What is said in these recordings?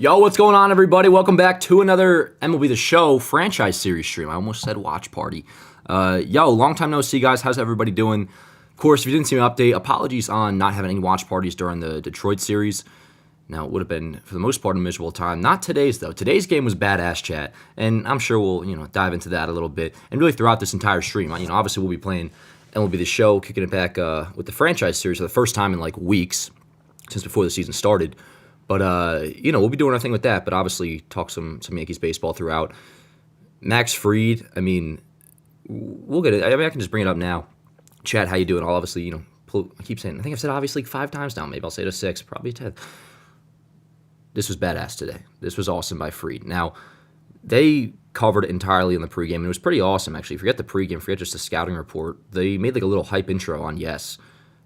Yo, what's going on, everybody? Welcome back to another MLB The Show franchise series stream. I almost said watch party. Long time no see, guys. How's everybody doing? Of course, if you didn't see my update, apologies on not having any watch parties during the Detroit series. Now, it would have been, for the most part, a miserable time. Not today's, though. Today's game was badass, chat, and I'm sure we'll, dive into that a little bit, and really throughout this entire stream. Obviously, we'll be playing MLB The Show, kicking it back with the franchise series for the first time in, weeks since before the season started. But, we'll be doing our thing with that, but obviously talk some Yankees baseball throughout. Max Fried, we'll get it. I can just bring it up now. Chat, how you doing? I'll obviously, I keep saying, I think I've said obviously 5 times now. Maybe I'll say it a 6, probably a 10th. This was badass today. This was awesome by Fried. Now, they covered it entirely in the pregame, and it was pretty awesome, actually. Forget the pregame, forget just the scouting report. They made a little hype intro on Yes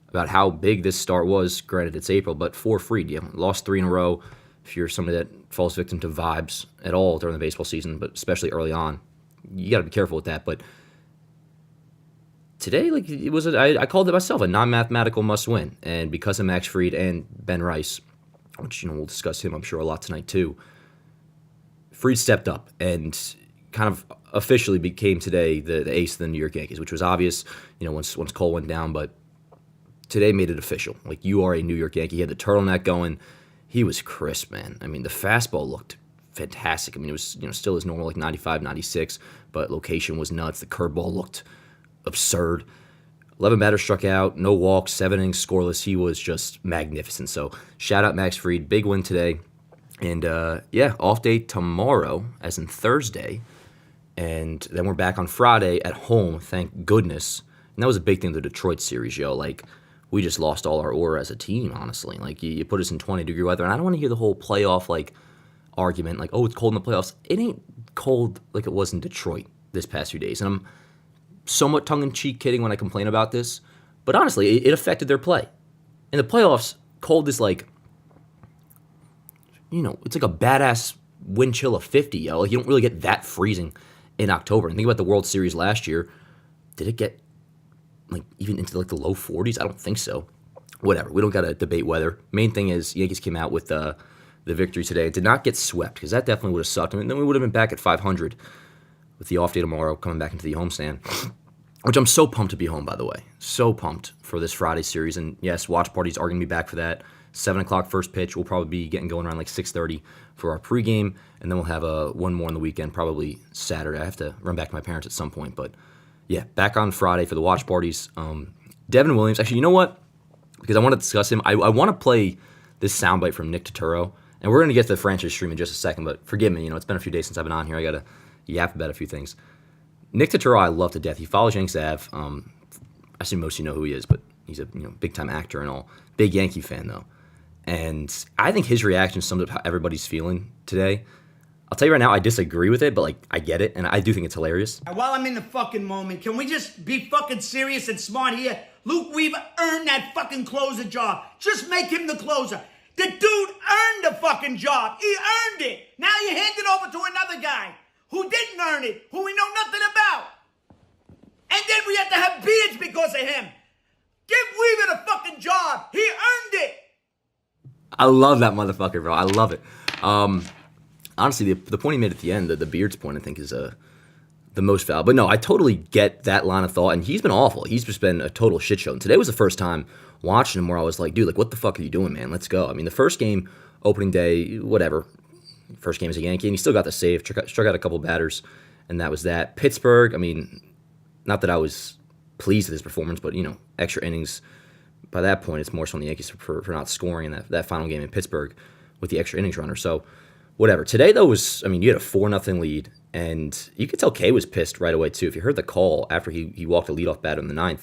about how big this start was. Granted, it's April, but for Fried, lost 3 in a row. If you're somebody that falls victim to vibes at all during the baseball season, but especially early on, you got to be careful with that. But today, it was, I called it myself a non-mathematical must-win. And because of Max Fried and Ben Rice, which, we'll discuss him, I'm sure, a lot tonight too, Fried stepped up and kind of officially became today the ace of the New York Yankees, which was obvious, once Cole went down, but today made it official. You are a New York Yankee. He had the turtleneck going. He was crisp, man. The fastball looked fantastic. It was, still as normal, 95, 96, but location was nuts. The curveball looked absurd. 11 batters struck out, no walks, 7 innings scoreless. He was just magnificent. So shout out Max Fried. Big win today. And, off day tomorrow, as in Thursday. And then we're back on Friday at home, thank goodness. And that was a big thing in the Detroit series, yo. We just lost all our aura as a team, honestly. You put us in 20-degree weather, and I don't want to hear the whole playoff, argument, oh, it's cold in the playoffs. It ain't cold like it was in Detroit this past few days. And I'm somewhat tongue-in-cheek kidding when I complain about this, but honestly, it affected their play. In the playoffs, cold is it's like a badass wind chill of 50, yo. You don't really get that freezing in October. And think about the World Series last year. Did it get even into the low 40s? I don't think so. Whatever. We don't got to debate weather. Main thing is Yankees came out with the victory today. It did not get swept because that definitely would have sucked. And then we would have been back at 500 with the off day tomorrow, coming back into the homestand, which I'm so pumped to be home, by the way. So pumped for this Friday series. And yes, watch parties are going to be back for that. 7 o'clock first pitch. We'll probably be getting going around 6:30 for our pregame. And then we'll have one more on the weekend, probably Saturday. I have to run back to my parents at some point, but yeah, back on Friday for the watch parties. Devin Williams, actually, you know what? Because I want to discuss him. I want to play this soundbite from Nick Turturro, and we're going to get to the franchise stream in just a second, but forgive me, it's been a few days since I've been on here. I got to yap about a few things. Nick Turturro, I love to death. He follows Yanks Ave. I assume most of you know who he is, but he's a big-time actor and all. Big Yankee fan, though. And I think his reaction sums up how everybody's feeling today. I'll tell you right now, I disagree with it, but I get it, and I do think it's hilarious. While I'm in the fucking moment, can we just be fucking serious and smart here? Luke Weaver earned that fucking closer job. Just make him the closer. The dude earned the fucking job. He earned it. Now you hand it over to another guy who didn't earn it, who we know nothing about. And then we have to have beards because of him. Give Weaver the fucking job. He earned it. I love that motherfucker, bro. I love it. Honestly, the point he made at the end, the Beards point, I think is the most foul. But no, I totally get that line of thought, and he's been awful. He's just been a total shit show. And today was the first time watching him where I was like, dude, what the fuck are you doing, man? Let's go. The first game, opening day, whatever. First game as a Yankee, and he still got the save. Struck out a couple batters, and that was that. Pittsburgh, not that I was pleased with his performance, but, extra innings. By that point, it's more so on the Yankees for not scoring in that final game in Pittsburgh with the extra innings runner. So, whatever. Today, though, was, you had a 4-0 lead, and you could tell Kay was pissed right away, too. If you heard the call after he walked the leadoff batter in the 9th,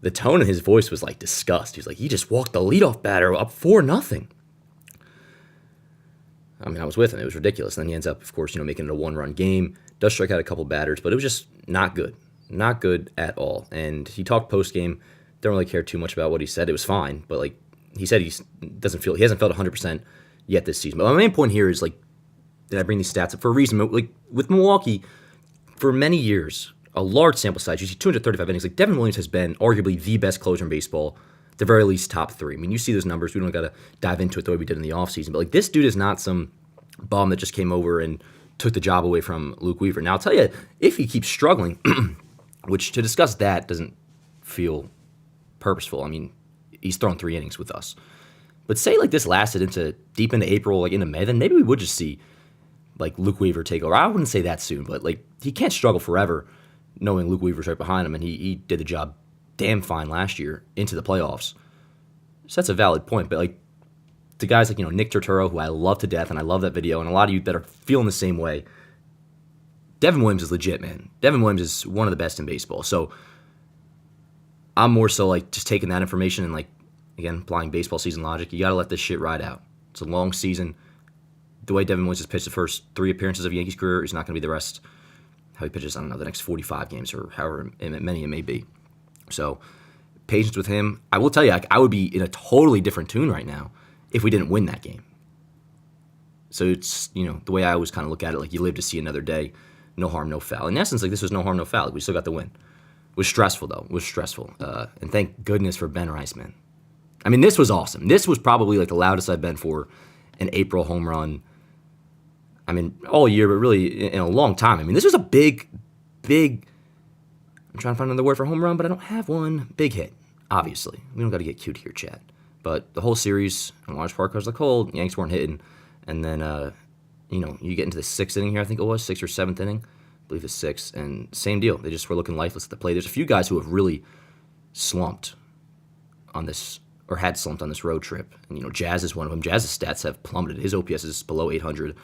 the tone in his voice was disgust. He was like, he just walked the leadoff batter up 4-0. I was with him. It was ridiculous. And then he ends up, of course, making it a 1-run game. Does strike out a couple batters, but it was just not good. Not good at all. And he talked post-game. Don't really care too much about what he said. It was fine, but he said he hasn't felt 100% yet this season. But my main point here is that I bring these stats up for a reason. With Milwaukee, for many years, a large sample size, you see 235 innings. Devin Williams has been arguably the best closer in baseball the very least top 3. I mean, you see those numbers. We don't got to dive into it the way we did in the offseason. But, like, this dude is not some bum that just came over and took the job away from Luke Weaver. Now, I'll tell you, if he keeps struggling, which to discuss that doesn't feel purposeful. I mean, he's thrown 3 innings with us. But say, like, this lasted into deep into April, like into May, then maybe we would just see, like, Luke Weaver take over. I wouldn't say that soon, but, like, he can't struggle forever knowing Luke Weaver's right behind him, and he did the job damn fine last year into the playoffs. So that's a valid point. But, like, to guys like, Nick Turturro, who I love to death, and I love that video, and a lot of you that are feeling the same way, Devin Williams is legit, man. Devin Williams is one of the best in baseball. So I'm more so, like, just taking that information and, like, again, applying baseball season logic. You got to let this shit ride out. It's a long season. The way Devin Williams has pitched the first 3 appearances of Yankees career is not going to be the rest. How he pitches, I don't know, the next 45 games or however many it may be. So patience with him. I will tell you, I would be in a totally different tune right now if we didn't win that game. So it's, the way I always kind of look at it, like, you live to see another day. No harm, no foul. In essence, like, this was no harm, no foul. Like, we still got the win. It was stressful, though. It was stressful. And thank goodness for Ben Rice, man. I mean, this was awesome. This was probably, like, the loudest I've been for an April home run. I mean, all year, but really in a long time. I mean, this was a big, I'm trying to find another word for home run, but I don't have one. Big hit, obviously. We don't got to get cute here, Chad. But the whole series, in large part because of the cold, Yanks weren't hitting. And then, you get into the 6th inning here, I think it was, 6th or 7th inning. I believe the 6th. And same deal. They just were looking lifeless at the plate. There's a few guys who have really slumped on this, or had slumped on this road trip. And, Jazz is one of them. Jazz's stats have plummeted. His OPS is below 800.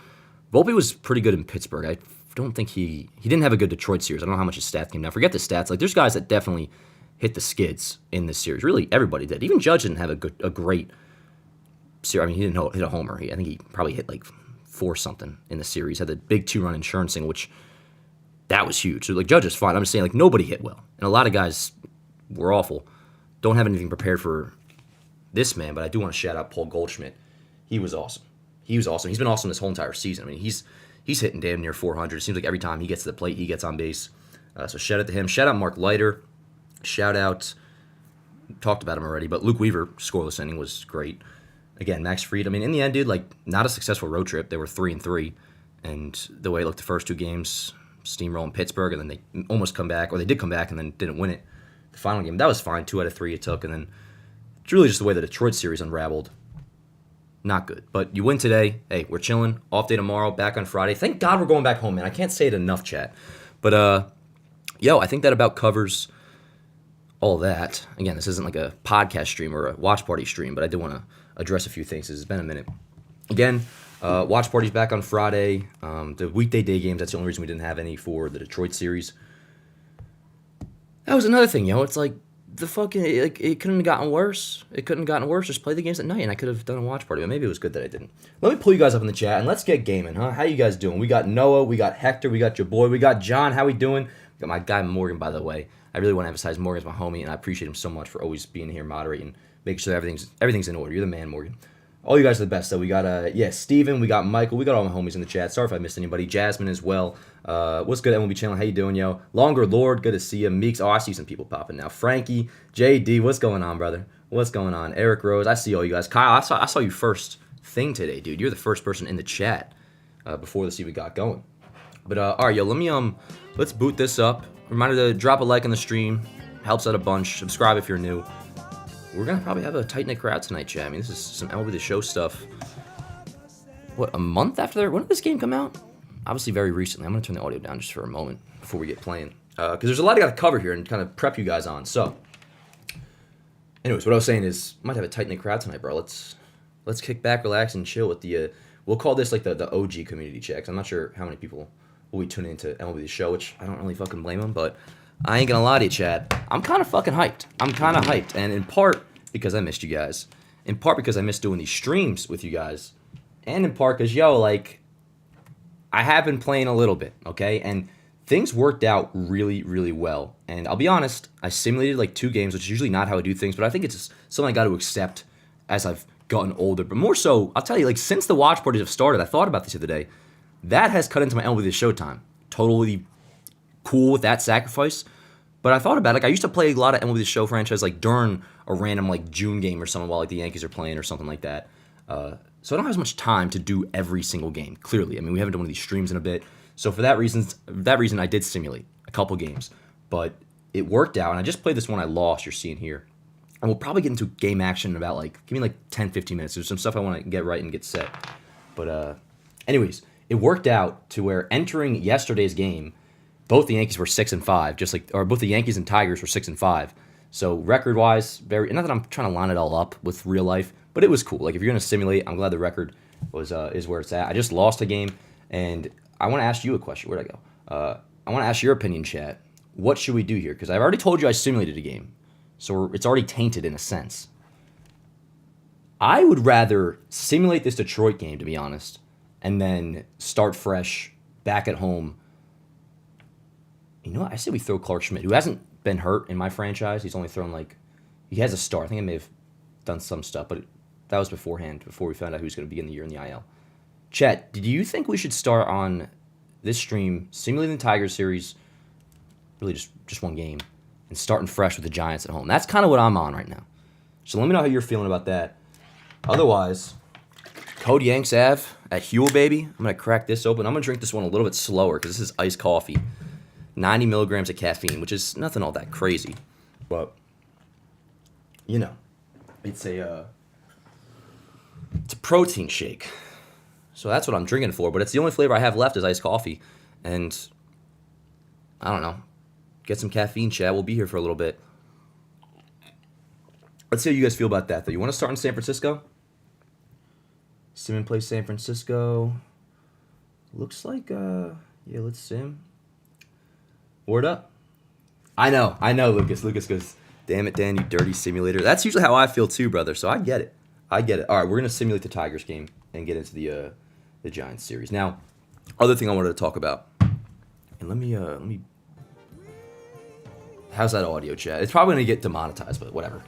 Volpe was pretty good in Pittsburgh. I don't think he didn't have a good Detroit series. I don't know how much his stats came down. Forget the stats. Like, there's guys that definitely hit the skids in this series. Really, everybody did. Even Judge didn't have a great series. I mean, he didn't hit a homer. I think he probably hit like 4 something in the series. Had the big 2-run insurance single, which that was huge. So, like, Judge is fine. I'm just saying, like, nobody hit well, and a lot of guys were awful. Don't have anything prepared for this man, but I do want to shout out Paul Goldschmidt. He was awesome. He's been awesome this whole entire season. I mean, he's hitting damn near 400. It seems like every time he gets to the plate, he gets on base. So shout out to him. Shout out Mark Leiter. Shout out, talked about him already, but Luke Weaver, scoreless inning, was great. Again, Max Fried. I mean, in the end, dude, like, not a successful road trip. They were 3-3, and the way it looked the first 2 games, steamrolling Pittsburgh, and then they almost come back, or they did come back and then didn't win it. The final game, that was fine. 2 out of 3 it took, and then it's really just the way the Detroit series unraveled. Not good. But you win today. Hey, we're chilling. Off day tomorrow. Back on Friday. Thank God we're going back home, man. I can't say it enough, chat. But, I think that about covers all that. Again, this isn't like a podcast stream or a watch party stream, but I did want to address a few things. It's been a minute. Again, watch party's back on Friday. The weekday day games, that's the only reason we didn't have any for the Detroit series. That was another thing, It's like, it couldn't have gotten worse. It couldn't have gotten worse. Just play the games at night, and I could have done a watch party. But maybe it was good that I didn't. Let me pull you guys up in the chat, and let's get gaming, huh? How you guys doing? We got Noah, we got Hector, we got your boy, we got John. How we doing? We got my guy Morgan, by the way. I really want to emphasize Morgan's my homie, and I appreciate him so much for always being here, moderating, making sure everything's in order. You're the man, Morgan. All you guys are the best, though. We got, Steven, we got Michael, we got all my homies in the chat. Sorry if I missed anybody. Jasmine as well. What's good, MLB channel? How you doing, yo? Longer Lord, good to see you. Meeks, I see some people popping now. Frankie, JD, what's going on, brother? What's going on? Eric Rose, I see all you guys. Kyle, I saw you first thing today, dude. You're the first person in the chat before the see we got going. But, all right, yo, let's boot this up. Reminder to drop a like on the stream. Helps out a bunch. Subscribe if you're new. We're going to probably have a tight-knit crowd tonight, chat. I mean, this is some MLB The Show stuff. What, a month after? When did this game come out? Obviously very recently. I'm going to turn the audio down just for a moment before we get playing. Because there's a lot I got to cover here and kind of prep you guys on. So, anyways, what I was saying is, might have a tight-knit crowd tonight, bro. Let's kick back, relax, and chill with the, we'll call this like the OG community checks. I'm not sure how many people will be tuning into MLB The Show, which I don't really fucking blame them, but I ain't going to lie to you, Chad. I'm kind of fucking hyped. And in part because I missed you guys. In part because I missed doing these streams with you guys. And in part because, I have been playing a little bit, okay? And things worked out really, really well. And I'll be honest, I simulated like 2 games, which is usually not how I do things, but I think it's something I got to accept as I've gotten older. But more so, I'll tell you, like, since the watch parties have started, I thought about this the other day, that has cut into my MLB The Show time. Totally cool with that sacrifice. But I thought about it. Like, I used to play a lot of MLB The Show franchise like during a random like June game or something while like the Yankees are playing or something like that. So I don't have as much time to do every single game. Clearly, I mean, we haven't done one of these streams in a bit. So for that reason, I did simulate a couple games, but it worked out. And I just played this one I lost. You're seeing here, and we'll probably get into game action in about like give me like 10, 15 minutes. There's some stuff I want to get right and get set. But anyways, it worked out to where entering yesterday's game, both the Yankees were 6-5, or both the Yankees and Tigers were 6-5. So record-wise, not that I'm trying to line it all up with real life, but it was cool. Like if you're gonna simulate, I'm glad the record is where it's at. I just lost a game, and I want to ask you a question. Where'd I go? I want to ask your opinion, chat. What should we do here? Because I've already told you I simulated a game, so it's already tainted in a sense. I would rather simulate this Detroit game, to be honest, and then start fresh back at home. You know what? I say we throw Clark Schmidt, who hasn't been hurt in my franchise. He's only thrown he has a start. I think I may have done some stuff, but that was beforehand, before we found out who was going to begin the year in the IL. Chet, do you think we should start on this stream simulating the Tigers series, really just one game, and starting fresh with the Giants at home? That's kind of what I'm on right now. So let me know how you're feeling about that. Otherwise, Code Yanks Ave at Huel, baby. I'm going to crack this open. I'm going to drink this one a little bit slower because this is iced coffee. 90 milligrams of caffeine, which is nothing all that crazy. But, you know, it's a protein shake. So that's what I'm drinking for. But it's the only flavor I have left is iced coffee. And, I don't know. Get some caffeine, chat. We'll be here for a little bit. Let's see how you guys feel about that, though. You want to start in San Francisco? Sim and play San Francisco. Looks like, yeah, let's sim. Word up. I know, Lucas. Lucas goes, damn it, Dan, you dirty simulator. That's usually how I feel too, brother, so I get it. All right, we're going to simulate the Tigers game and get into the Giants series. Now, other thing I wanted to talk about, and let me, how's that audio, chat? It's probably going to get demonetized, but whatever.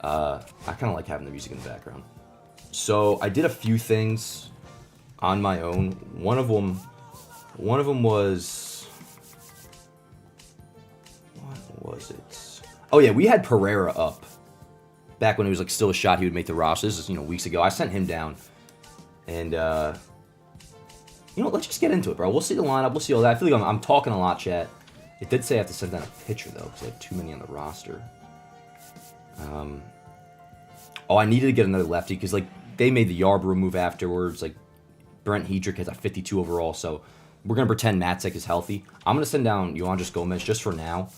I kind of like having the music in the background. So I did a few things on my own. One of them was... was it? Oh yeah, we had Pereira up back when it was still a shot he would make the roster. This is weeks ago. I sent him down, and let's just get into it, bro. We'll see the lineup. We'll see all that. I feel like I'm talking a lot, chat. It did say I have to send down a pitcher though, because I have too many on the roster. I needed to get another lefty because they made the Yarborough move afterwards. Brent Hedrick has a 52 overall, so we're gonna pretend Matzek is healthy. I'm gonna send down Yohandris Gomez just for now.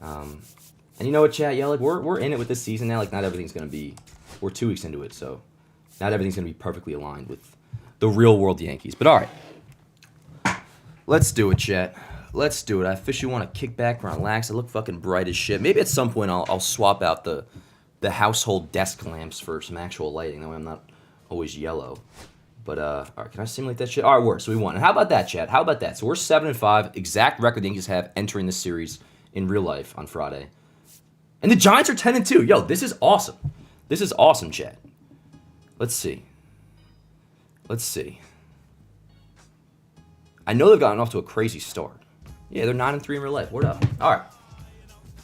And you know what, chat? Yeah, we're in it with this season now. Not everything's gonna be. We're 2 weeks into it, so not everything's gonna be perfectly aligned with the real world Yankees. But all right, let's do it, chat. Let's do it. I officially want to kick back and relax. I look fucking bright as shit. Maybe at some point I'll swap out the household desk lamps for some actual lighting. That way I'm not always yellow. But all right, can I simulate that shit? All right, works. So we won. And how about that, chat? How about that? So we're 7-5, exact record the Yankees have entering this series in real life on Friday. And the Giants are 10-2. Yo, this is awesome. This is awesome, chat. Let's see. I know they've gotten off to a crazy start. Yeah, they're 9-3 in real life. Word up. All right.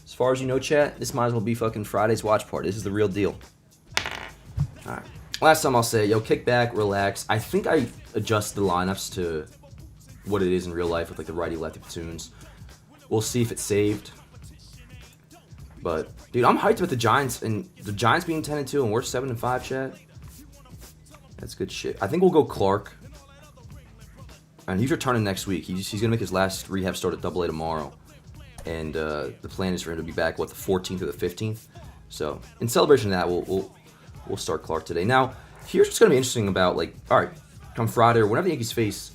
As far as you know, chat, this might as well be fucking Friday's watch party. This is the real deal. All right. Last time I'll say, kick back, relax. I think I adjusted the lineups to what it is in real life with the righty-lefty platoons. We'll see if it's saved. But, dude, I'm hyped with the Giants, and the Giants being 10-2, and we're 7-5, chat. That's good shit. I think we'll go Clark. And he's returning next week. He's going to make his last rehab start at AA tomorrow. And the plan is for him to be back, the 14th or the 15th? So, in celebration of that, we'll start Clark today. Now, here's what's going to be interesting about, all right, come Friday or whenever the Yankees face...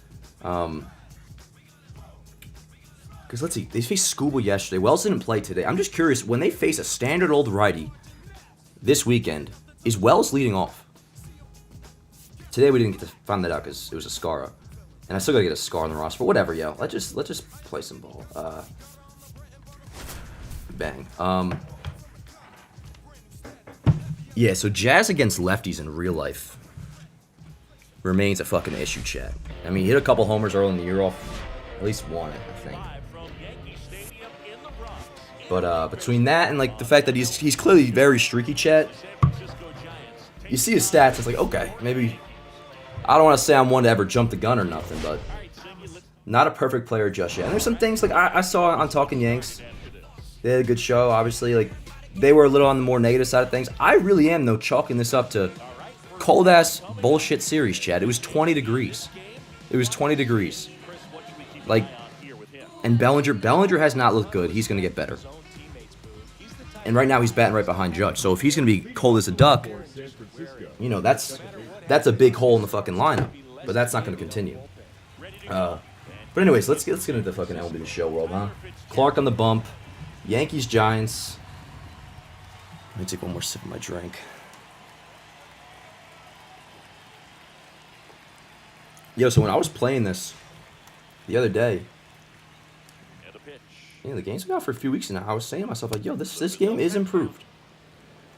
Because let's see, they faced Skubal yesterday. Wells didn't play today. I'm just curious, when they face a standard old righty this weekend, is Wells leading off? Today we didn't get to find that out because it was a Skara. And I still gotta get a Scar on the roster, but whatever, yo. Let's just play some ball. Bang. Yeah, so Jazz against lefties in real life remains a fucking issue, chat. I mean, he hit a couple homers early in the year off, at least one, I think. But between that and like the fact that he's clearly very streaky, chat. You see his stats, it's like, okay, maybe I don't want to say I'm one to ever jump the gun or nothing, but not a perfect player just yet. And there's some things like I saw on Talking Yanks. They had a good show, obviously. Like they were a little on the more negative side of things. I really am though chalking this up to cold ass bullshit series, Chad. It was 20 degrees. It was 20 degrees. Like, and Bellinger has not looked good. He's gonna get better. And right now he's batting right behind Judge. So if he's gonna be cold as a duck, you know that's a big hole in the fucking lineup. But that's not gonna continue. But anyways, let's get into the fucking MLB The Show world, huh? Clark on the bump. Yankees, Giants. Let me take one more sip of my drink. Yo, so when I was playing this the other day, the game's been out for a few weeks now. I was saying to myself, like, yo, this game is improved.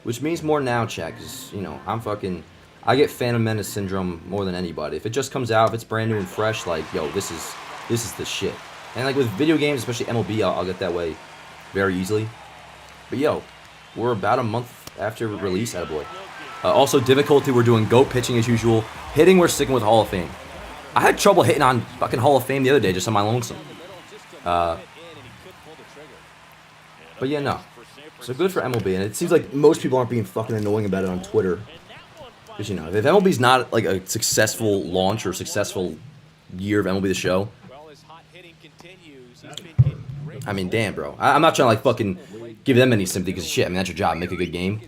Which means more now, chat, because, you know, I get Phantom Menace syndrome more than anybody. If it just comes out, if it's brand new and fresh, like, yo, this is the shit. And, like, with video games, especially MLB, I'll get that way very easily. But, yo, we're about a month after release, attaboy. Also, difficulty, we're doing GOAT pitching as usual. Hitting, we're sticking with Hall of Fame. I had trouble hitting on fucking Hall of Fame the other day, just on my lonesome. But yeah, no. So good for MLB, and it seems like most people aren't being fucking annoying about it on Twitter. Because, you know, if MLB's not, like, a successful launch or successful year of MLB The Show, I mean, damn, bro. I'm not trying to, like, fucking give them any sympathy, because shit, I mean, that's your job, make a good game.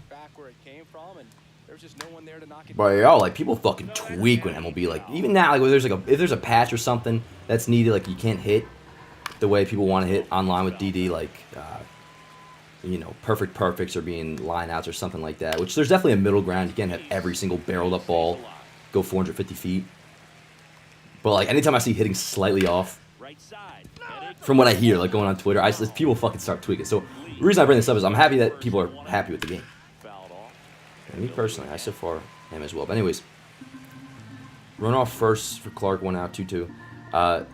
But, yo, like, people fucking tweak when MLB, like, even now, like, if there's a patch or something that's needed, like, you can't hit the way people want to hit online with DD, like, you know, perfects or being line outs or something like that, which there's definitely a middle ground. You can't have every single barreled up ball go 450 feet. But, like, anytime I see hitting slightly off, from what I hear, like, going on Twitter, people fucking start tweaking. So, the reason I bring this up is I'm happy that people are happy with the game. And me personally, I so far am as well. But anyways, runoff first for Clark, 1 out, 2-2.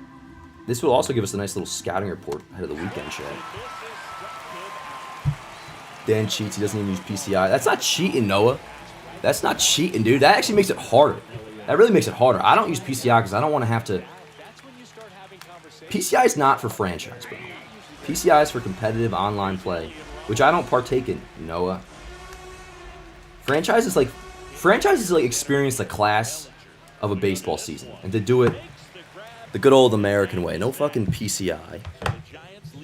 This will also give us a nice little scouting report ahead of the weekend, Chad. Dan cheats. He doesn't even use PCI. That's not cheating, Noah. That's not cheating, dude. That actually makes it harder. That really makes it harder. I don't use PCI because I don't want to have to... PCI is not for franchise, bro. PCI is for competitive online play, which I don't partake in, Noah. Franchise is like experience the class of a baseball season, and to do it the good old American way. No fucking PCI.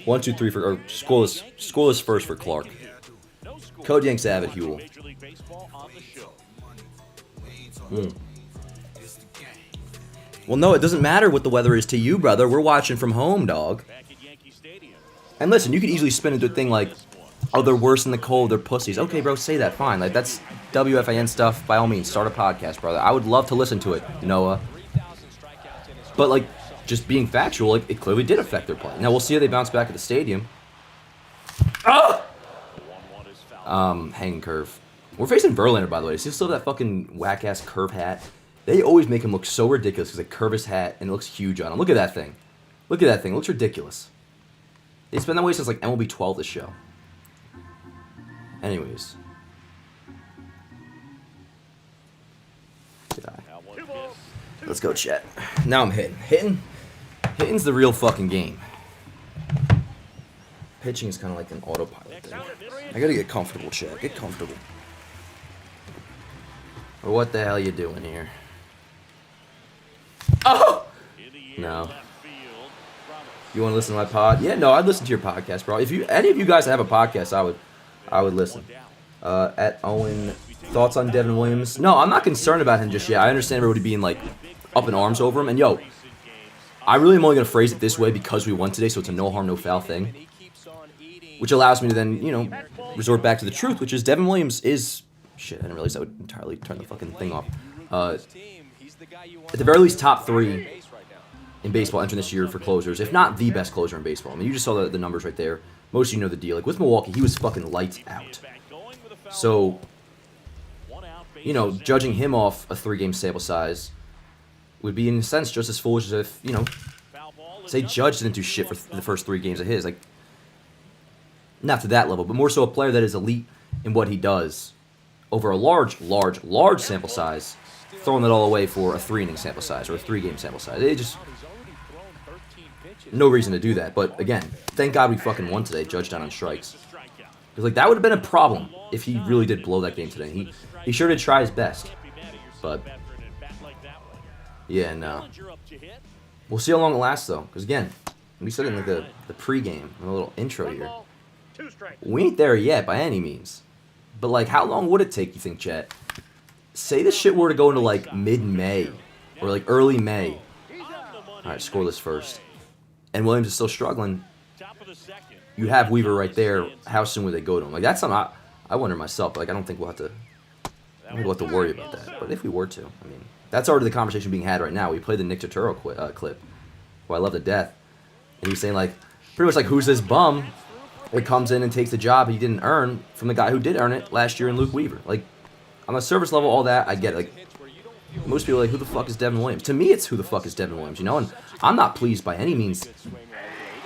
1, 2, 3 for scoreless first for Clark. Code Yanks Avid Huel. Well, no, it doesn't matter what the weather is to you, brother. We're watching from home, dog. And listen, you could easily spin into a thing like, oh, they're worse in the cold, they're pussies. Okay, bro, say that, fine. Like, that's WFAN stuff. By all means, start a podcast, brother. I would love to listen to it, Noah. But, like, just being factual, like, it clearly did affect their play. Now, we'll see how they bounce back at the stadium. Oh! Hanging curve. We're facing Verlander, by the way. Does he still have that fucking whack-ass curve hat? They always make him look so ridiculous because they curve his hat and it looks huge on him. Look at that thing. Look at that thing. It looks ridiculous. It's been that way since, like, MLB 12, this show. Anyways. Let's go, chat. Now I'm hitting. Hitting's the real fucking game. Pitching is kind of like an autopilot thing. I gotta get comfortable, chat. Get comfortable. Or what the hell you doing here? Oh! No. You want to listen to my pod? Yeah, no, I'd listen to your podcast, bro. If any of you guys have a podcast, I would listen. At Owen, thoughts on Devin Williams? No, I'm not concerned about him just yet. I understand everybody being like up in arms over him, and yo, I really am only gonna phrase it this way because we won today, so it's a no harm, no foul thing, which allows me to then, you know, resort back to the truth, which is Devin Williams is shit. I didn't realize I would entirely turn the fucking thing off. At the very least, top 3 in baseball entering this year for closers, if not the best closer in baseball. I mean, you just saw the numbers right there. Most of you know the deal. Like, with Milwaukee, he was fucking lights out. So, you know, judging him off a 3-game sample size would be, in a sense, just as foolish as if, you know, Say Judge didn't do shit for the first 3 games of his. Like, not to that level, but more so a player that is elite in what he does over a large sample size, throwing it all away for a 3-inning sample size or a 3-game sample size. It just no reason to do that. But again, thank God we fucking won today. Judge down on strikes. Because like that would have been a problem if he really did blow that game today. He sure did try his best, but yeah, no. We'll see how long it lasts though. Because again, we said in like the pregame, a little intro here. We ain't there yet by any means. But like, how long would it take, you think, Chet? Say this shit were to go into like mid-May or like early May. All right, scoreless first. And Williams is still struggling. You have Weaver right there. How soon would they go to him? Like that's something I wonder myself. Like I don't think we'll have to worry about that. But if we were to, I mean, that's already the conversation being had right now. We played the Nick Turturro clip, who I love to death, and he's saying like pretty much like who's this bum that comes in and takes the job he didn't earn from the guy who did earn it last year in Luke Weaver. Like on the service level, all that I get it. Like most people are like, who the fuck is Devin Williams? To me, it's who the fuck is Devin Williams, you know? And I'm not pleased by any means,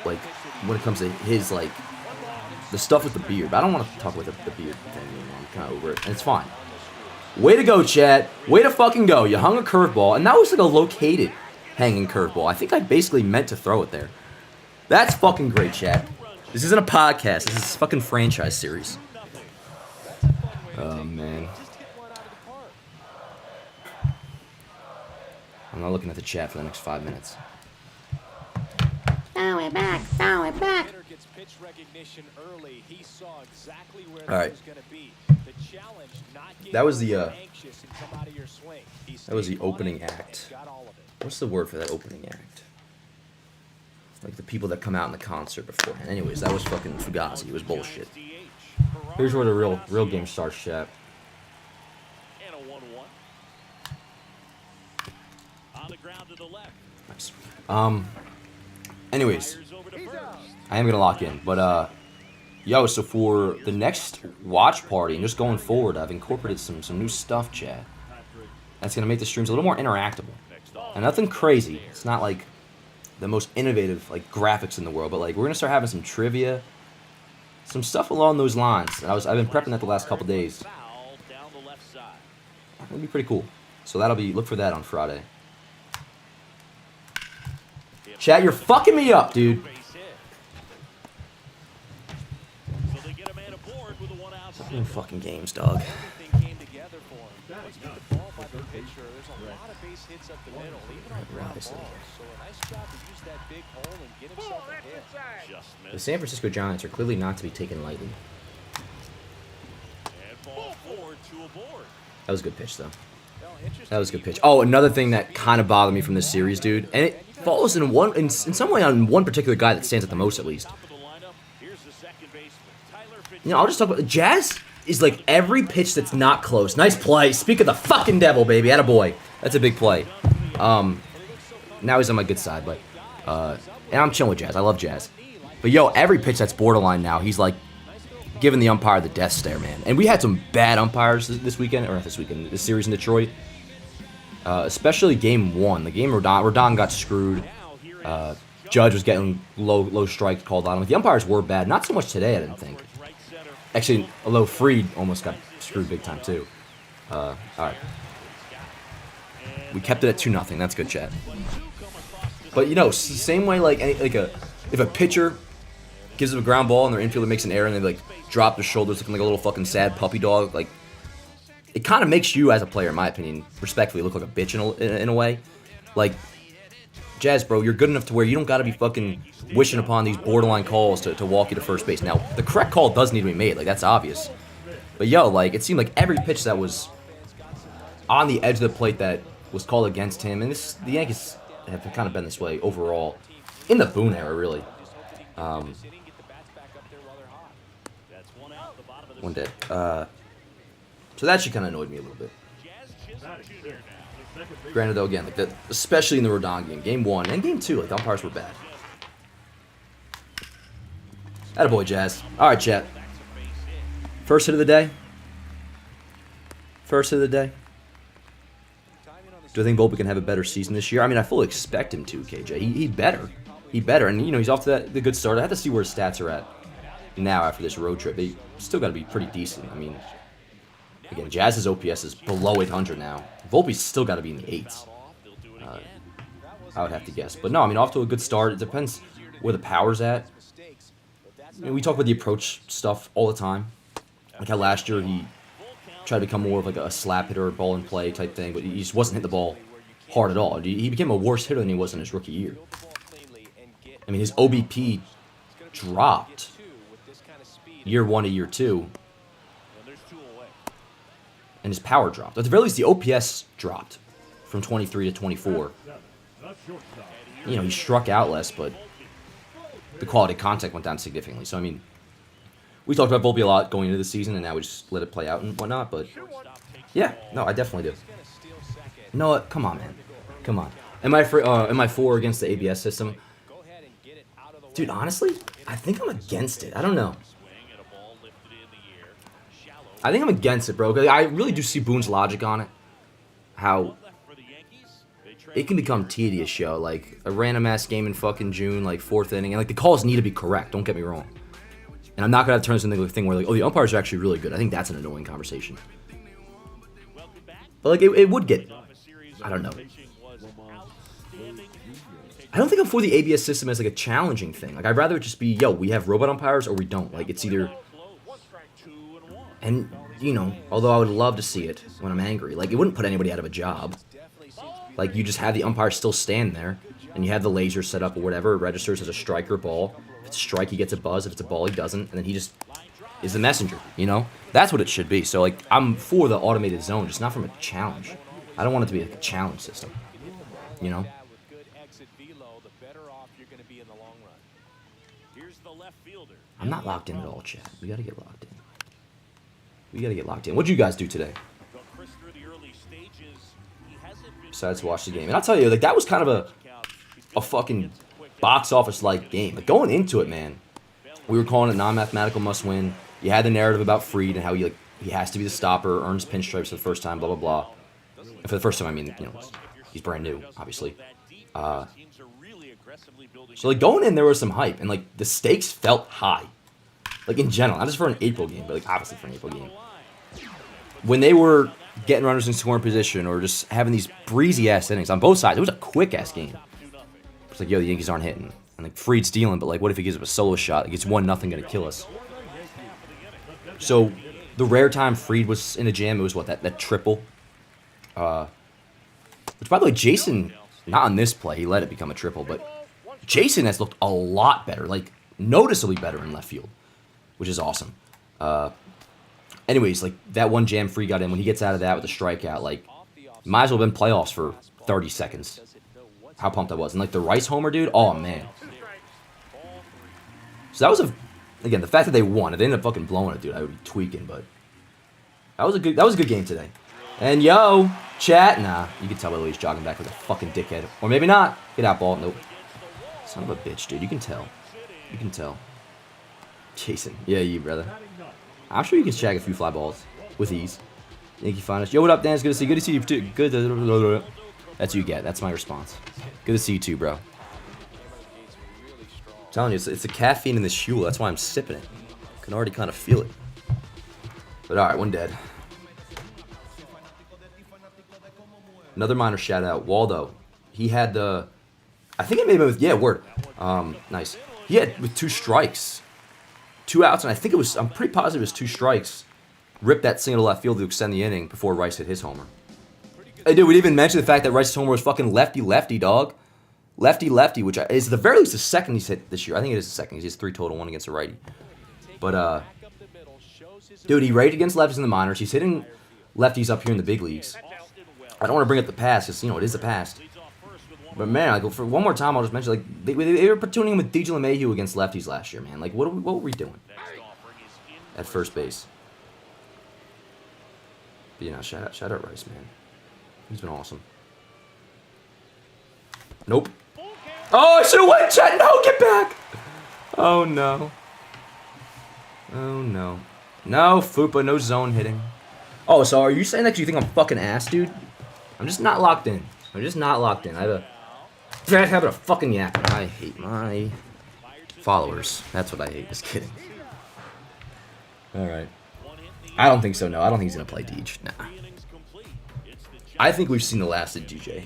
like, when it comes to his, like, the stuff with the beard. But I don't want to talk about the beard thing anymore. I'm kind of over it. And it's fine. Way to go, Chad. Way to fucking go. You hung a curveball, and that was, like, a located hanging curveball. I think I basically meant to throw it there. That's fucking great, Chad. This isn't a podcast. This is a fucking franchise series. Oh, man. I'm not looking at the chat for the next 5 minutes. Throw it back, throw it back. All right. That was the opening act. What's the word for that opening act? Like the people that come out in the concert beforehand. Anyways, that was fucking Fugazi. It was bullshit. Here's where the real game starts, chat. Nice. Anyways, I am gonna lock in, but yo, so for the next watch party and just going forward, I've incorporated some new stuff, Chad. That's gonna make the streams a little more interactable, and nothing crazy. It's not like the most innovative like graphics in the world, but like we're gonna start having some trivia, some stuff along those lines. I've been prepping that the last couple days. It'll be pretty cool. So look for that on Friday. Chat, you're fucking me up, dude. Fucking games, dog. The San Francisco Giants are clearly not to be taken lightly. That was a good pitch, though. That was a good pitch. Oh, another thing that kind of bothered me from this series, dude, and it falls in some way on one particular guy that stands out the most, at least. You know, I'll just talk about Jazz is like every pitch that's not close. Nice play. Speak of the fucking devil, baby. Attaboy. That's a big play. Now he's on my good side, but and I'm chilling with Jazz. I love Jazz. But yo, every pitch that's borderline now, he's like giving the umpire the death stare, man. And we had some bad umpires this weekend, or not this weekend, this series in Detroit. Especially game 1. The game Rodon got screwed. Judge was getting low strikes called on him. The umpires were bad. Not so much today, I didn't think. Actually, although Freed almost got screwed big time too. All right. We kept it at 2-0. That's good, chat. But you know, same way if a pitcher gives them a ground ball and their infielder makes an error and they like drop their shoulders looking like a little fucking sad puppy dog, like it kind of makes you as a player, in my opinion, respectfully look like a bitch in a way. Like, Jazz, bro, you're good enough to where you don't got to be fucking wishing upon these borderline calls to walk you to first base. Now, the correct call does need to be made. Like, that's obvious. But, yo, like, it seemed like every pitch that was on the edge of the plate that was called against him, and the Yankees have kind of been this way overall in the Boone era, really. One day. So that shit kind of annoyed me a little bit. Granted, though, again, like especially in the Rodon game, game 1 and game 2, like the umpires were bad. Attaboy, Jazz. All right, chat. First hit of the day. First hit of the day. Do I think Volpe can have a better season this year? I mean, I fully expect him to, KJ. He better. he better. And, you know, he's off to the good start. I have to see where his stats are at now after this road trip. They still got to be pretty decent. I mean, again, Jazz's OPS is below 800 now. Volpe's still got to be in the 8s. I would have to guess. But no, I mean, off to a good start. It depends where the power's at. You know, we talk about the approach stuff all the time. Like how last year he tried to become more of like a slap hitter, ball and play type thing, but he just wasn't hitting the ball hard at all. He became a worse hitter than he was in his rookie year. I mean, his OBP dropped year 1 to year 2, and his power dropped. At the very least, the OPS dropped from 23 to 24. You know, he struck out less, but the quality of contact went down significantly. So, I mean, we talked about Volpe a lot going into the season, and now we just let it play out and whatnot. But, yeah, no, I definitely do. You know what? Come on, man. Come on. Am I for against the ABS system? Dude, honestly, I think I'm against it. I don't know. I think I'm against it, bro. I really do see Boone's logic on it. How it can become tedious, yo. Like, a random-ass game in fucking June, like, 4th inning. And, like, the calls need to be correct. Don't get me wrong. And I'm not going to turn this into a thing where, like, oh, the umpires are actually really good. I think that's an annoying conversation. But, like, it would get... I don't know. I don't think I'm for the ABS system as, like, a challenging thing. Like, I'd rather it just be, yo, we have robot umpires or we don't. Like, it's either... And, you know, although I would love to see it when I'm angry, like, it wouldn't put anybody out of a job. Like, you just have the umpire still stand there, and you have the laser set up or whatever. It registers as a strike or ball. If it's a strike, he gets a buzz. If it's a ball, he doesn't. And then he just is the messenger, you know? That's what it should be. So, like, I'm for the automated zone, just not from a challenge. I don't want it to be like a challenge system, you know? I'm not locked in at all, chat. We gotta get locked in. We gotta get locked in. What'd you guys do today? Besides watch the game. And I'll tell you, like, that was kind of a fucking box office-like game. Like, going into it, man, we were calling it non-mathematical must-win. You had the narrative about Fried and how he has to be the stopper, earns pinstripes for the first time, blah, blah, blah. And for the first time, I mean, you know, he's brand new, obviously. So, like, going in, there was some hype. And, like, the stakes felt high. Like, in general. Not just for an April game, but, like, obviously for an April game. When they were getting runners in scoring position or just having these breezy-ass innings on both sides, it was a quick-ass game. It's like, yo, the Yankees aren't hitting. And, like, Fried's dealing, but, like, what if he gives up a solo shot? Like, it's 1-0 gonna kill us. So, the rare time Fried was in a jam, it was, what, that triple? Which, by the way, Jason, not on this play, he let it become a triple, but Jason has looked a lot better, like, noticeably better in left field, which is awesome. Anyways, like, that one jam Fried got in, when he gets out of that with a strikeout, like, might as well have been playoffs for 30 seconds. How pumped I was. And, like, the Rice homer, dude, oh, man. So that was again, the fact that they won, if they ended up fucking blowing it, dude, I would be tweaking, but that was a good game today. And, yo, chat, nah, you can tell by the way he's jogging back like a fucking dickhead. Or maybe not. Get out, ball. Nope. Son of a bitch, dude, you can tell. You can tell. Jason, yeah, you, brother. I'm sure you can shag a few fly balls with ease. Yankee finest. Yo, what up, Dan? It's good to see you. Good to see you, too. Good. That's what you get. That's my response. Good to see you, too, bro. I'm telling you, it's the caffeine in this shul. That's why I'm sipping it. I can already kind of feel it. But, all right, one dead. Another minor shout-out. Waldo. He had the... I think it made him with... Yeah, word. Nice. He had with 2 strikes. 2 outs, and I think it was... I'm pretty positive it was 2 strikes. Ripped that single to left field to extend the inning before Rice hit his homer. Hey, dude, we didn't even mention the fact that Rice's homer was fucking lefty-lefty, dog. Lefty-lefty, which is the very least the second he's hit this year. I think it is the second. He has 3 total, 1 against a righty. But, dude, he rated against lefties in the minors. He's hitting lefties up here in the big leagues. I don't want to bring up the past because, you know, it is the past. But, man, like, for one more time, I'll just mention, like, they were platooning him with DJ LeMahieu against lefties last year, man. Like, what were we doing at first base? But, you know, shout out Rice, man. He's been awesome. Nope. Oh, I should have went, chat. No, get back. Oh, no. Oh, no. No, Fupa, no zone hitting. Oh, so are you saying that you think I'm fucking ass, dude? I'm just not locked in. I'm just not locked in. I have bad habit of fucking yapping. I hate my followers. That's what I hate. Just kidding. All right. I don't think so. No, I don't think he's gonna play Deej. Nah. I think we've seen the last of DJ.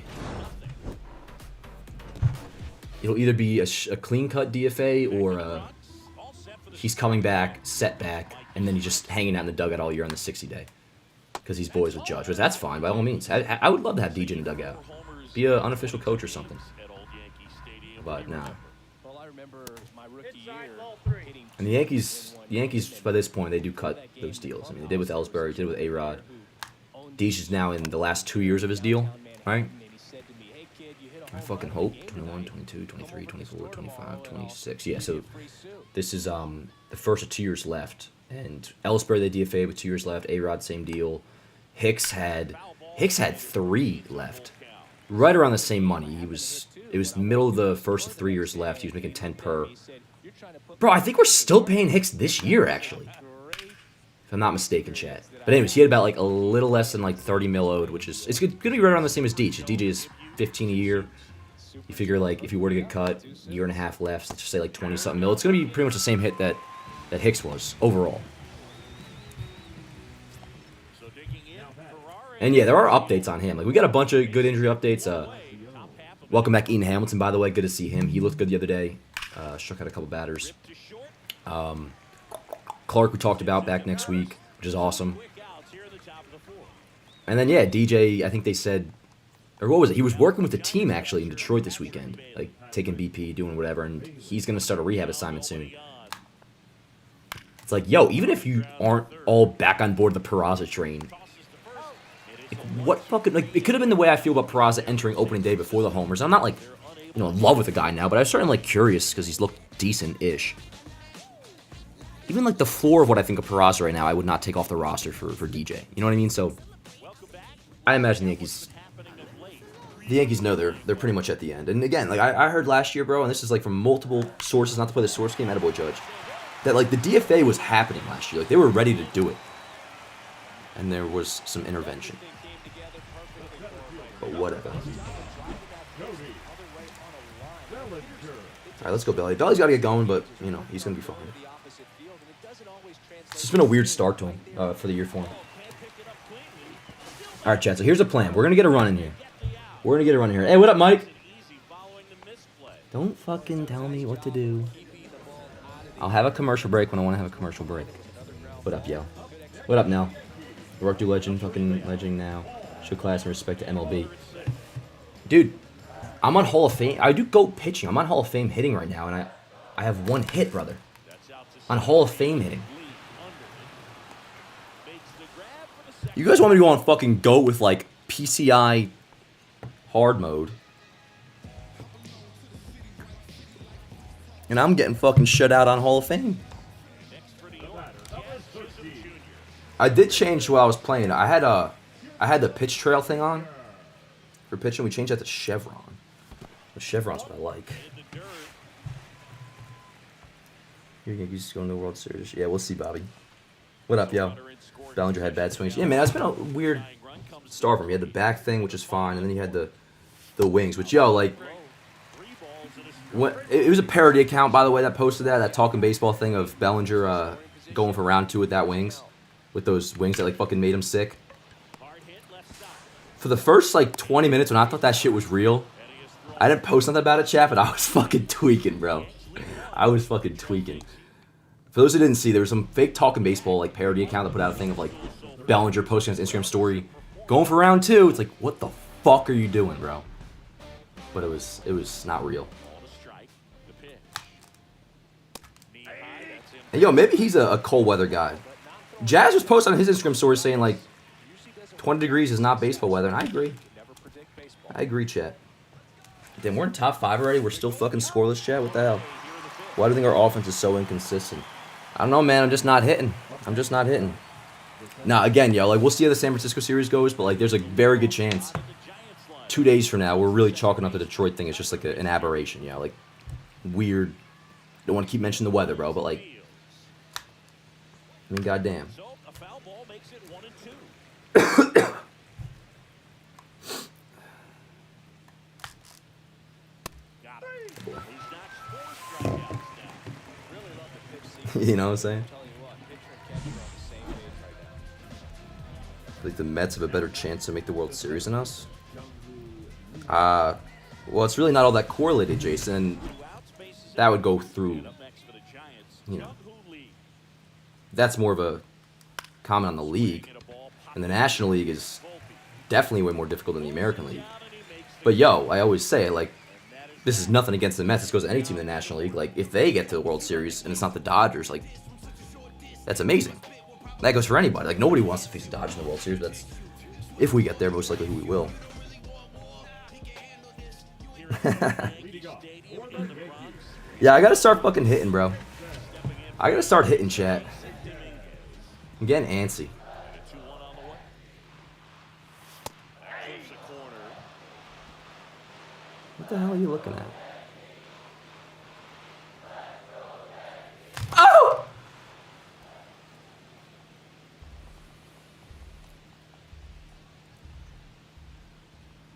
It'll either be a clean-cut DFA or he's coming back, set back, and then he's just hanging out in the dugout all year on the 60-day. Because he's boys with Judge. But that's fine, by all means. I would love to have DJ in the dugout. Be an unofficial coach or something. But, no. And the Yankees, by this point, they do cut those deals. I mean, they did with Ellsbury, did with A-Rod. Deej is now in the last 2 years of his deal, right? I fucking hope. 21, 22, 23, 24, 25, 26. Yeah, so this is the first of 2 years left. And Ellsbury, they DFA with 2 years left. A-Rod, same deal. Hicks had 3 left. Right around the same money. It was middle of the first of 3 years left. He was making 10 per. Bro, I think we're still paying Hicks this year, actually. If I'm not mistaken, chat. But anyways, he had about like a little less than like 30 mil owed, which is it's going to be right around the same as Deej. DJ is 15 a year. You figure like if you were to get cut, year and a half left, let's just say like 20 something mil. It's going to be pretty much the same hit that Hicks was overall. And yeah, there are updates on him. Like we got a bunch of good injury updates. Welcome back, Ian Hamilton. By the way, good to see him. He looked good the other day. Struck out a couple batters. Clark we talked about back next week, which is awesome. And then yeah, DJ. I think they said, or what was it? He was working with the team actually in Detroit this weekend, like taking BP, doing whatever, and he's gonna start a rehab assignment soon. It's like, yo, even if you aren't all back on board the Peraza train, like, what fucking, like, it could have been the way I feel about Peraza entering opening day before the homers. I'm not, like, in love with the guy now, but I'm starting, like, curious because he's looked decent-ish. Even, like, the floor of what I think of Peraza right now, I would not take off the roster for DJ. You know what I mean? So, I imagine the Yankees know they're pretty much at the end. And again, like, I heard last year, bro, and this is, like, from multiple sources, not to play the source game, attaboy Judge, that, like, the DFA was happening last year. Like, they were ready to do it. And there was some intervention. But whatever. Alright, let's go, Belly. Belly's got to get going, but, he's going to be fine. It's just been a weird start to him for the year for him. Alright, Chad, so here's a plan. We're going to get a run in here. Hey, what up, Mike? Don't fucking tell me what to do. I'll have a commercial break when I want to have a commercial break. What up, yo? What up, Nell? Rourke do legend, fucking legend now. Show class and respect to MLB. Dude, I'm on Hall of Fame. I do GOAT pitching. I'm on Hall of Fame hitting right now, and I have one hit, brother. On Hall of Fame hitting. You guys want me to go on fucking GOAT with, like, PCI hard mode. And I'm getting fucking shut out on Hall of Fame. I did change while I was playing. I had the pitch trail thing on for pitching. We changed that to Chevron. The Chevron's what I like. Your Yankees going to the World Series. Yeah, we'll see, Bobby. What up, yo? Bellinger had bad swings. Yeah, man, that's been a weird start for him. He had the back thing, which is fine, and then he had the wings, which, yo, like, it was a parody account, by the way, that posted that talking baseball thing of Bellinger going for round 2 with that wings. With those wings that, like, fucking made him sick. For the first, like, 20 minutes when I thought that shit was real, I didn't post nothing about it, chat, but I was fucking tweaking, bro. I was fucking tweaking. For those who didn't see, there was some fake Talking Baseball, like, parody account that put out a thing of, like, Bellinger posting on his Instagram story, going for round 2. It's like, what the fuck are you doing, bro? But it was not real. And, yo, maybe he's a cold weather guy. Jazz was posting on his Instagram story saying, like, 20 degrees is not baseball weather, and I agree. I agree, chat. Damn, we're in top 5 already? We're still fucking scoreless, chat? What the hell? Why do you think our offense is so inconsistent? I don't know, man. I'm just not hitting. Now, again, yo, like, we'll see how the San Francisco series goes, but, like, there's a very good chance 2 days from now we're really chalking up the Detroit thing. It's just, like, an aberration, you know? Like, weird. Don't want to keep mentioning the weather, bro, but, like, I mean, goddamn. You know what I'm saying? Like the Mets have a better chance to make the World Series than us. Well, it's really not all that correlated, Jason. That would go through, you know. That's more of a comment on the league. And the National League is definitely way more difficult than the American League. But yo, I always say, like, this is nothing against the Mets. This goes to any team in the National League. Like, if they get to the World Series and it's not the Dodgers, like, that's amazing. That goes for anybody. Like, nobody wants to face the Dodgers in the World Series. But that's, if we get there, most likely we will. Yeah, I gotta start fucking hitting, bro. I gotta start hitting, chat. I'm getting antsy. What the hell are you looking at? Oh!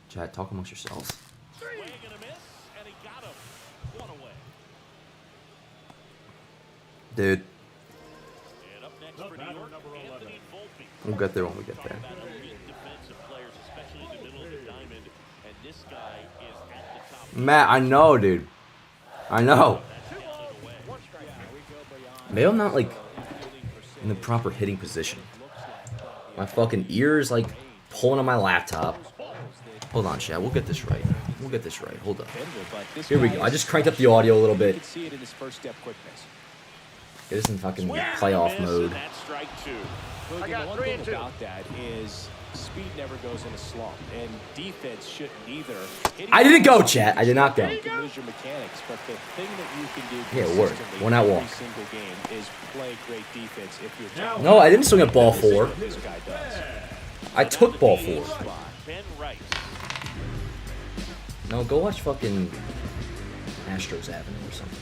Chat, talk amongst yourselves. Dude. We'll get there when we get there. Matt, I know, dude. I know. Maybe I'm not, like, in the proper hitting position. My fucking ears, like, pulling on my laptop. Hold on, chat. We'll get this right. We'll get this right. Hold up. Here we go. I just cranked up the audio a little bit. It is in fucking playoff mode. Well, the one thing about that is speed never goes in a slump, and defense shouldn't either. I didn't go, chat. I did not go. You can lose your mechanics, but the thing that you can do Yeah, it worked. One out walk. every single game is play great defense if you're No, I didn't swing at ball 4. this guy does. I took ball 4. No, go watch fucking Astros Avenue or something.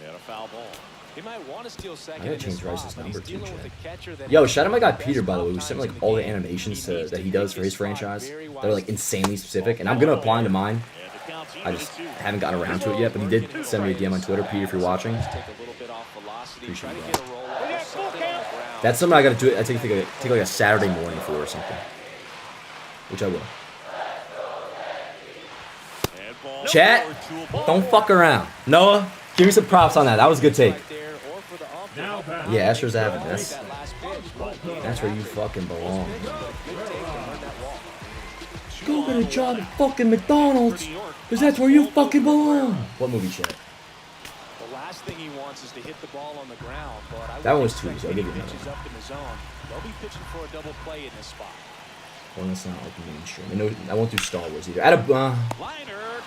And a foul ball. He might want to steal second. I gotta change Rice's spot, but number he's too, dealing with Chad. a catcher that Yo, shout out my guy Peter, by the way, who sent me like all the animations that he does for his franchise. They're like insanely specific, and I'm gonna apply them to mine. I just haven't gotten around to it yet, but he did send me a DM on Twitter. Peter, if you're watching, appreciate you, bro. That's something I gotta do. I take like a Saturday morning for or something, which I will. Chat, don't fuck around. Noah, give me some props on that. That was a good take. Yeah, Astros Avenue. That's where you fucking belong. Go get a job at fucking McDonald's, because that's where you fucking belong. What movie, chat? The last thing he wants is to hit the ball on the ground, but That one was too easy. I'll give you another pitches one. up in the zone. They'll be pitching for a double play in this spot. Well, that's not like mainstream. I won't do Star Wars either. Liner,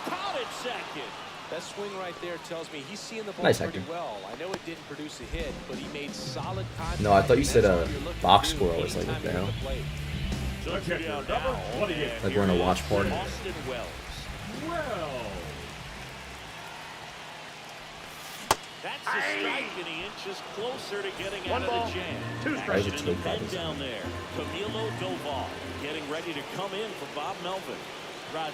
caught it second. That swing right there tells me he's seeing the ball Nice, pretty Hector. well. I know it didn't produce a hit, but he made solid contact. No, I thought you said That's a what you're looking box to do squirrel. I was like, what the anytime hell? you hit the plate. Like we're in a watch party. Austin Wells. That's a strike, and he inches closer to getting out of the jam. I should Action take in that the as down there. Camilo Doval getting ready to come in for Bob Melvin. Roger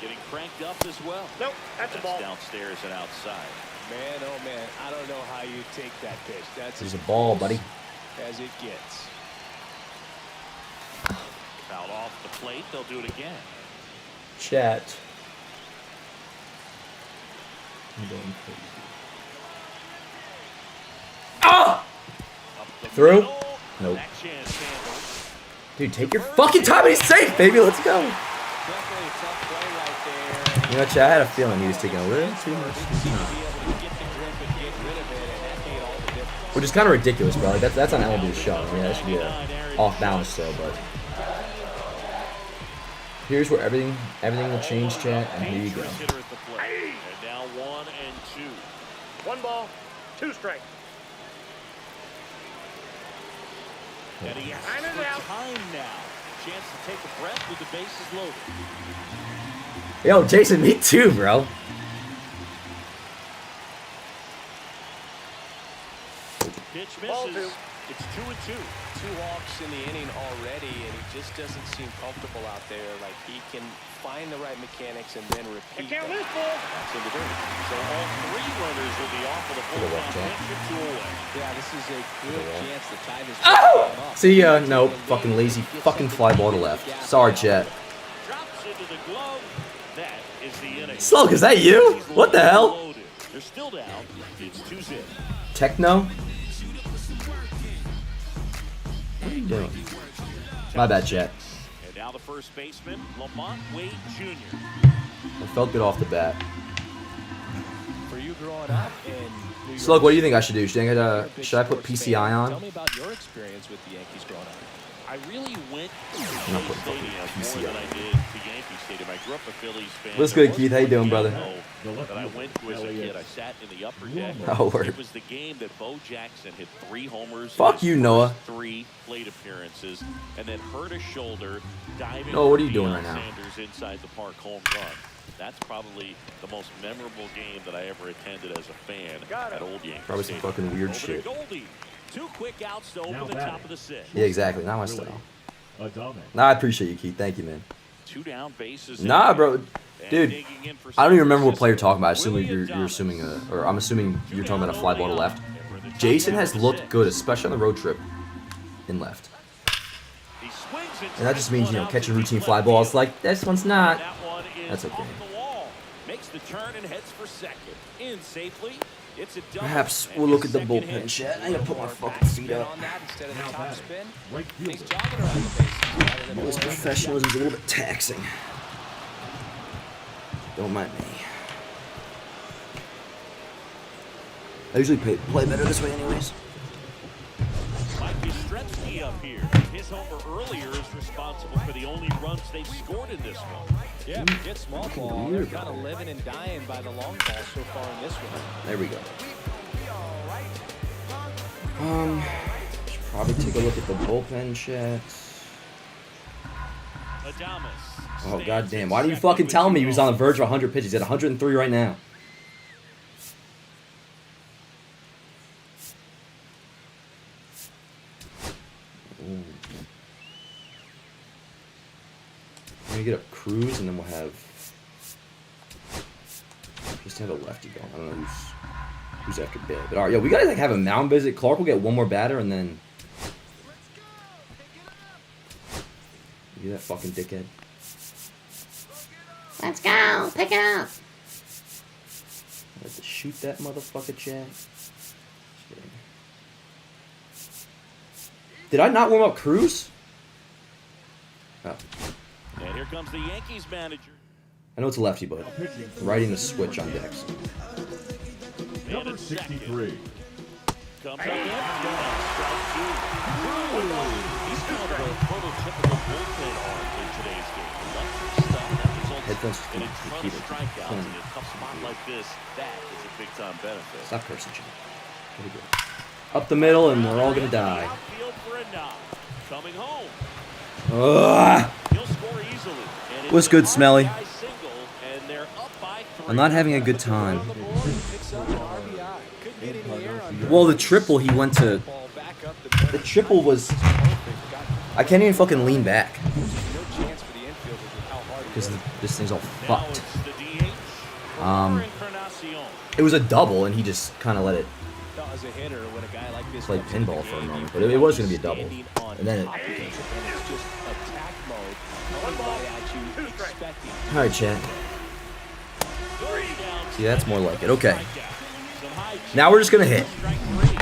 getting cranked up as well. Nope, that's a ball. Downstairs and outside. Man, oh man, I don't know how you take that pitch. That's There's as a ball, close buddy. as it gets. Fouled off the plate. They'll do it again. Chat. I'm going crazy. Ah! Through? Middle. Nope. That chance handled. Dude, take your fucking time. He's safe, baby. Let's go. Definitely a tough play right there. You know, chat, I had a feeling he was taking a little too much. Which is kind of ridiculous, bro. Like, that's on MLB's show. I mean, that should be off balance still, but here's where everything will change, chat, and here you go. And now 1 and 2. 1 ball, 2 strikes. And he asks for time now. Chance to take a breath with the bases loaded. Yo, Jason, me too, bro. Pitch misses. It's 2 and 2. 2 walks in the inning already, and he just doesn't seem comfortable out there. Like he can find the right mechanics and then repeat them. That's in the dirt. So all 3 runners will be off of the full count, 2 away. Yeah, this is a good chance to tie this game up. See ya. Nope. Fucking lazy. Fucking fly ball to left. Sorry, Chet. Drops into the glove. That is the inning. Slug, is that you? What the hell? They're still down. It's 2-zip. Techno? What are you doing? My bad, Chet. And now the first baseman, Lamont Wade Jr. I felt good off the bat. For you growing up in New York, Slug, what do you think I should do? Should I put PCI Tell on? me about your experience with the Yankees growing up. I really went to I'm not Philly putting Stadium more PCI. than I did to Yankee Stadium. I grew up a Phillies fan. What's There good, was Keith? How you one doing, game, brother? though, that I went to as a kid. I sat in the upper deck. Oh, word. It was the game that Bo Jackson hit 3 homers. Fuck in his you, first Noah. 3 plate appearances, and then hurt his shoulder diving. Noah, what are you for doing Deion right now? Sanders inside the park home run. That's probably the most memorable game that I ever attended as a fan at Old Yankee Probably some Stadium. fucking weird Over to shit. Goldie. 2 quick outs to open the top of the 6th. Yeah, exactly. Not my style. Nah, I appreciate you, Keith. Thank you, man. 2 down bases. Nah, bro. Dude, Digging in for I don't even remember what some player you're talking about. I assume William you're assuming or I'm assuming you're talking about a Two fly down, ball to no left. lane. And we're the top Jason half has of the looked 6th. good, especially on the road trip in left. He swings and And that just means, you know, drives catch a one out routine to fly deep ball. left It's like, this one's not. That one is That's okay. off the wall. Makes the turn and heads for second. In safely. It's a double. Perhaps And we'll his look at the second bullpen hit. chat. I gotta put my fucking feet Spin up. on that instead of the top spin. He's jogging around the bases rather than This going professionalism's a little bit taxing. Don't mind me. I usually play better this way anyways. Mike Yastrzemski up here. His homer earlier is responsible for the only runs they've scored in this one. Yeah, get small ball. They're kind of living and dying by the long ball so far in this one. There we go. Should probably take a look at the bullpen chats. Adames Oh goddamn! Why do you fucking tell me he was on the verge of 100 pitches? He's at 103 right now. Ooh. We're gonna get a Cruz and then we'll have just have a lefty going. I don't know who's after bid, but all right, yo, we gotta like have a mound visit. Clark will get one more batter and then. You that fucking dickhead. Let's go. Pick it up. I have to shoot that motherfucker, Chad. Just kidding. Did I not warm up Cruz? Oh. And here comes the Yankees manager. I know it's a lefty, but righting the switch on decks. Number 63. Comes up in. Strike 2. He's kind of a prototypical bullpen arm in today's game. Electric stuff that results Headphones in a keep ton of repeating. strikeouts. In a tough spot like this, that is a big-time benefit. Stop cursing, Chad. Very good. Up the middle, and we're all gonna die. Outfield for a knock. Coming home. Ugh. He'll score easily. And it's What's good, an Smelly? RBI single, and they're up by 3. I'm not having a good time. On the board, picks up an RBI. Couldn't get any air under Well, the triple he went to. ball back up the The triple was. I can't even fucking lean back no chance for the infielders with how hard he because hit. this thing's all Now fucked. it's the DH. Encarnacion. It was a double, and he just kind of let it Thought as a hitter when a guy like this play comes into the pinball for a game, moment, you but it was gonna be a can double, standing on and then it. top against it, and it's just attack mode. Coming right at you, expecting. All right, Chad. 3 down. See, that's more like it. Okay. Some high Now we're just gonna hit. strike 3.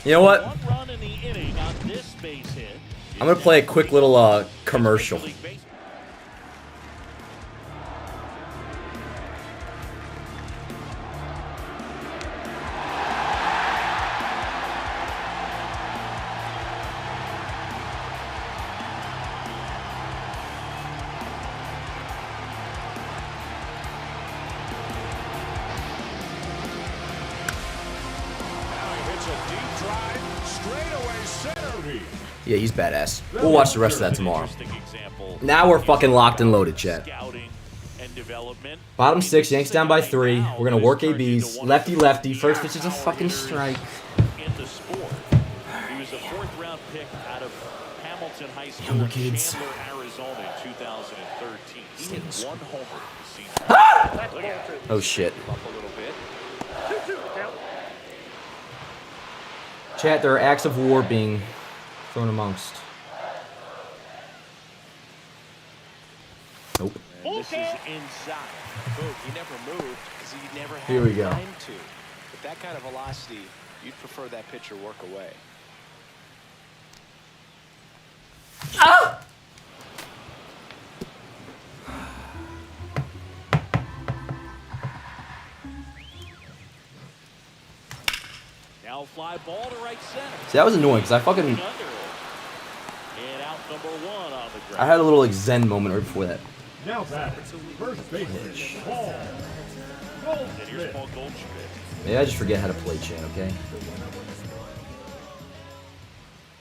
You know what? 1 run in the inning on this base hit. I'm gonna play a quick little commercial. Major League Baseball. Yeah, he's badass. We'll watch the rest of that tomorrow. Interesting example. Now we're fucking locked and loaded, Chat. Scouting and development. Bottom 6, Yanks down by 3. We're gonna work ABs. Lefty, lefty. First pitch is a fucking strike. In the sport. He was a 4th-round pick out of Hamilton High School Younger in kids. Chandler, Arizona in 2013. He's only one homer this season. Oh shit. Up a little bit. Chat, there are acts of war being thrown amongst. Nope. And this is inside. Boom, he never moved because he never had Here we go. time to. With that kind of velocity, you'd prefer that pitcher work away. Ah! Now fly ball to right center. See, that was annoying because I fucking And out number 1 on the ground. I had a little like zen moment right before that. Now batter, first baseman, Paul And here's Goldschmidt. Paul Goldschmidt. Maybe I just forget how to play, chat. Okay.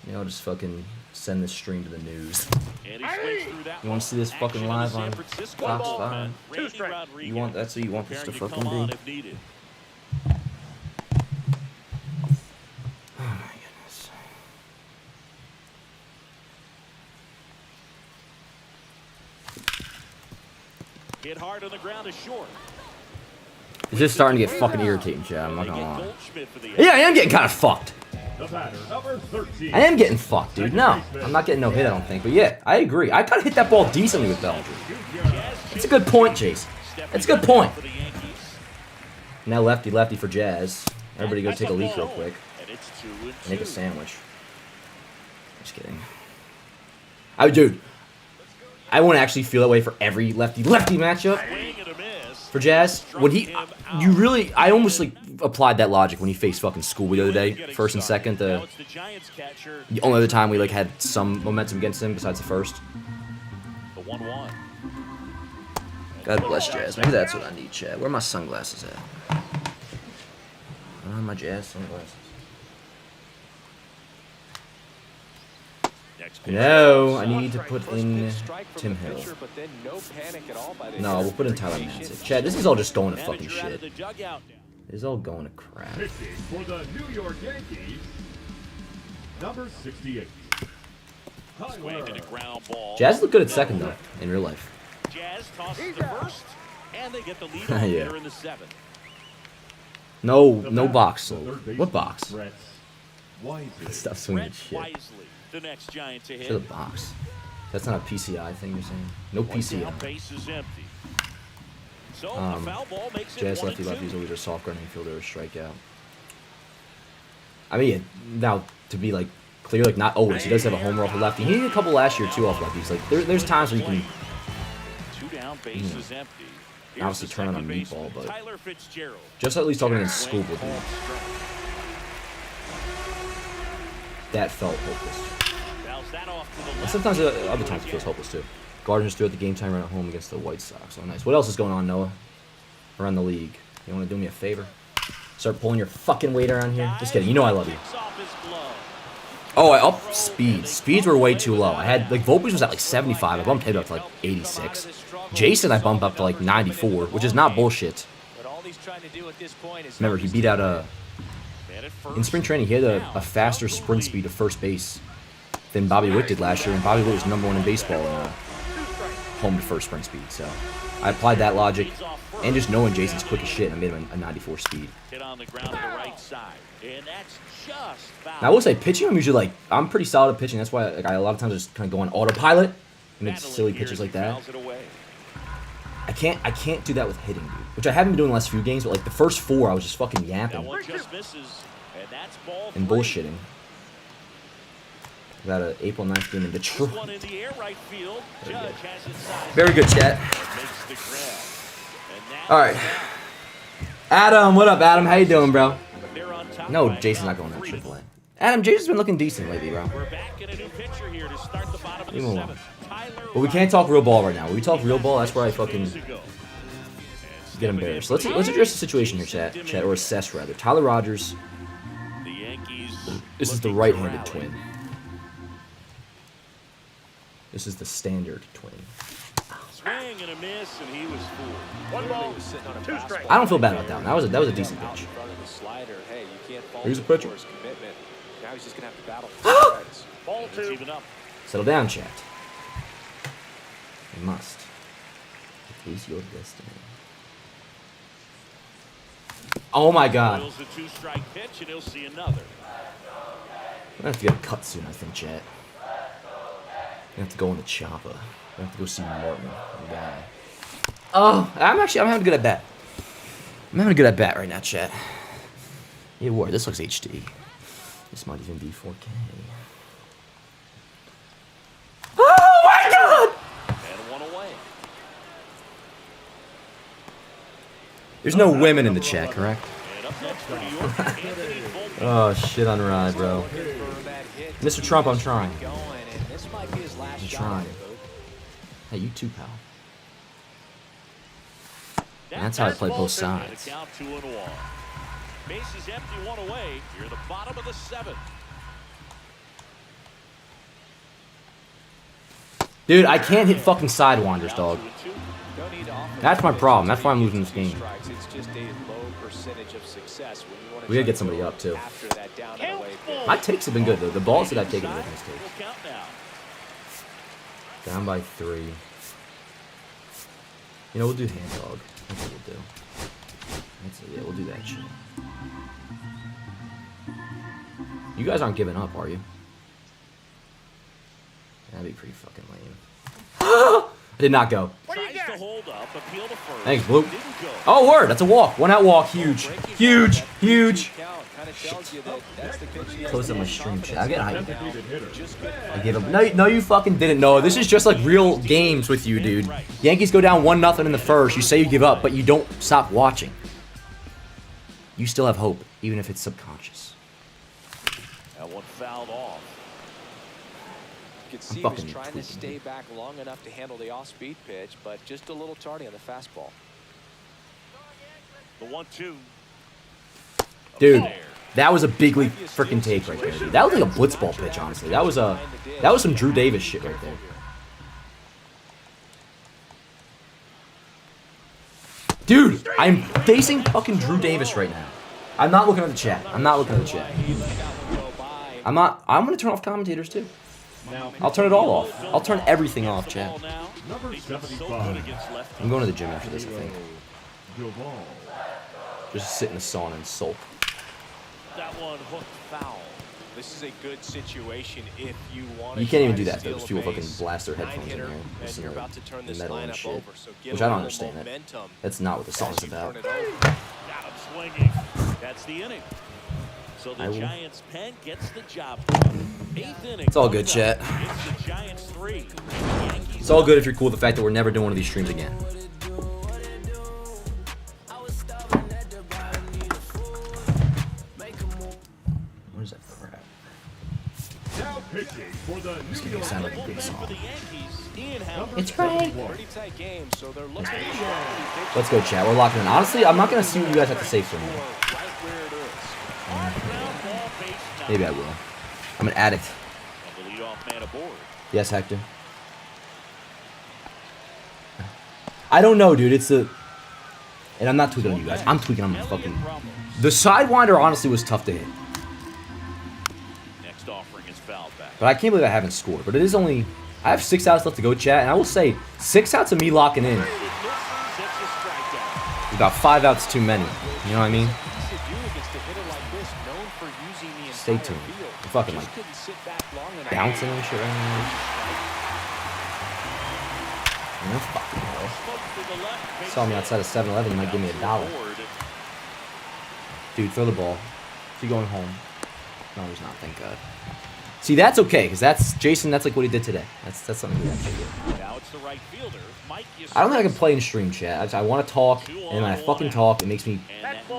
Maybe I'll just fucking send this stream to the news. And he swings through that You want to see this one. fucking Action in the live San on Francisco Fox bullpen. 5? Randy Rodriguez You want that's what you want this to preparing fucking come on be? if needed. Oh my goodness. Hit hard on the ground is short. It's just starting to get fucking irritating, chat. I'm not They gonna get lie. Goldschmidt for the Yeah, I am getting kind of fucked. The batter, number 13. I am getting fucked, dude. No, I'm not getting no hit, I don't think. But yeah, I agree. I kind of hit that ball decently with Bellinger. It's a good point, Jace. It's a good point. For the Yankees. Now lefty for Jazz. Everybody go That's take a a leak real ball. quick. And it's 2-2. Make a sandwich. Just kidding. Dude, I want to actually feel that way for every lefty matchup. Swing and a miss. For Jazz, when I almost like applied that logic when he faced fucking School the other day, first and second. Now The it's the Giants catcher. only other time we like had some momentum against him besides the first. The 1-1. God bless Jazz. Maybe that's what I need, Chad. Where are my sunglasses at? I don't have my Jazz sunglasses. Next pitch. No, I need to put in First pitch strike from Tim the Hill. pitcher, but then no panic at all by the No, we'll put in Tyler Matzek. Chad, this is all just going to fucking manager out of shit. the dugout now. This is all going to crap. Pitching for the New York Yankees, number 68. Swing and a ground ball. Jazz look good at second though, in real life. Jazz tosses the first, and they get the lead Yeah. off here in the 7th. No box The sold. third baseman, What box? Brett Wisely. Stop swinging Brett shit. Wisely, the next Giant to To the hit. box. That's not a PCI thing you're saying? No Now PCI. base is empty. So the foul ball makes it Jazz 1-2. lefties always are soft ground infielder or strikeout. I mean, now to be like clear, like not always. He does have a homer off the lefty. He hit a couple last year too off lefties. Like there's times where you can 2 down, base is empty. Here's obviously the turn on a second meatball, baseman, but Tyler Fitzgerald. just at least talking against Swing, School, home stretch. that felt hopeless. Fouls that off to the And left. sometimes other times it feels hopeless too. Gardner's threw at the game time run at home against the White Sox. Oh, nice. What else is going on, Noah? Around the league. You want to do me a favor? Start pulling your fucking weight around here? Just kidding. You know I love you. Kicks off his glove. Oh, I upped speeds. Speeds were way too low. I had, like, Volpe's was at like 75. I bumped him up to like 86. Jason I bumped up to like 94, which is not bullshit. But all he's trying to do at this point is Remember, he beat out Man at first. in spring training, he had a faster sprint speed to first base than Bobby Witt did last year, and Bobby Witt was #1 in baseball in home to first sprint speed. So I applied that logic, and just knowing Jason's quick as shit, I made him a 94 speed. Hit on the ground to the right side. And that's just foul. Now I will say, pitching, I'm usually like, I'm pretty solid at pitching. That's why like, I a lot of times just kind of go on autopilot and it's Battling silly here pitches as like he that. fouls it away. I can't do that with hitting, dude. Which I haven't been doing the last few games, but like the first 4, I was just fucking That yapping one just misses. And that's ball and 3. bullshitting. Got an April 9th game in This Detroit. one in the air right field. Judge has it sized. Very good, chat. Makes the grab. And now All right. Adam, what up, Adam? How you doing, bro? they're on top No, by a Jason's not count going to 3-0. AAA. Adam, Jason's been looking decent lately, bro. We're back in a new pitcher here to start the bottom of the Leave him alone. 7th. Tyler But we can't talk real ball right now. When we talk real ball, that's where I Days fucking ago. get embarrassed. Let's address the situation here, chat, or assess rather. Tyler Rogers. The Yankees. This is the looking to right-handed rally. twin. This is the standard twin. Swing and a miss, and he was fooled. 1 ball, 2 strikes. I don't feel bad about that one. That was a decent pitch. Here's a pitcher. Now he's just gonna have to battle. Ball 2. Even up. Settle down, chat. You must. is your destiny. Oh my god. Wills a 2-strike pitch, and he'll see another. I'm gonna have to get a cut soon, I think, chat. I'm gonna have to go on the chopper. I'm gonna have to go see Martin. Yeah. Oh, I'm having a good at bat. I'm having a good at bat right now, chat. Yeah, word. This looks HD. This might even be 4K. Oh my god! And one away. There's no women in the chat, correct? And up next for New York, Anthony Volpe. Oh, shit on ride, bro. Mr. Trump, I'm trying. I'm trying. Hey, you too, pal. That's how I play both sides. Count 2-1. Bases empty, one away. You're in the bottom of the 7th. Dude, I can't hit fucking sidewinders, dog. That's my problem. That's why I'm losing this game. We gotta get somebody up, too. My takes have been good, though. The balls that I've taken have been mistakes. Down by 3. You know, we'll do hand dog. That's what we'll do. Yeah, we'll do that shit. You guys aren't giving up, are you? That'd be pretty fucking lame. I did not go. Thanks, Blue. Oh, word. That's a walk. 1-out walk. Huge. Huge. Huge. Close up my stream chat. I get hyped. I gave up. No, you fucking didn't. No, this is just like real games with you, dude. Yankees go down 1-0 in the first. You say you give up, but you don't stop watching. You still have hope, even if it's subconscious. That one fouled off. You could see he was trying to stay back long enough to handle the off-speed pitch, but just a little tardy on the fastball. The 1-2. Dude, that was a big league freaking take right there, dude. That was like a blitzball pitch, honestly. That was some Drew Davis shit right there. Dude, I'm facing fucking Drew Davis right now. I'm not looking at the chat. I'm not looking at the chat. I'm gonna turn off commentators too. I'll turn it all off. I'll turn everything off, chat. I'm going to the gym after this, I think. Just sit in the sauna and sulk. That one hooked foul. This is a good situation if you want. You can't even do that though. Just people fucking blast their headphones in there, listen to the metal and shit, which I don't understand. That's not what the song's about. Got him swinging. That's the inning. So the Giants' pen gets the job done. 8th inning. It's all good, chat. It's the Giants 3. It's all good if you're cool with the fact that we're never doing one of these streams again. What is that crap? Now pitching for the New York Sound like a good song. It's great. Let's go, chat. We're locking in. Honestly, I'm not gonna see what you guys have to say for me. Maybe I will. I'm an addict. The leadoff man aboard. Yes, Hector. I don't know, dude. It's the... And I'm not tweaking on you guys. I'm tweaking on my fucking... The Sidewinder honestly was tough to hit. Next offering is fouled back. But I can't believe I haven't scored. But it is only... I have 6 outs left to go, chat. And I will say, 6 outs of me locking in. About 5 outs too many. You know what I mean? Stay tuned. I'm fucking like bouncing and shit right now. No fucking hell. Saw me outside of 7-Eleven, you might give me $1. Dude, throw the ball. Is he going home? No, he's not, thank God. See, that's okay, because that's Jason, that's like what he did today. That's something he actually did. Now it's the right fielder, Mike. I don't think I can play in stream chat. I want to talk, and when I fucking talk, it makes me ass.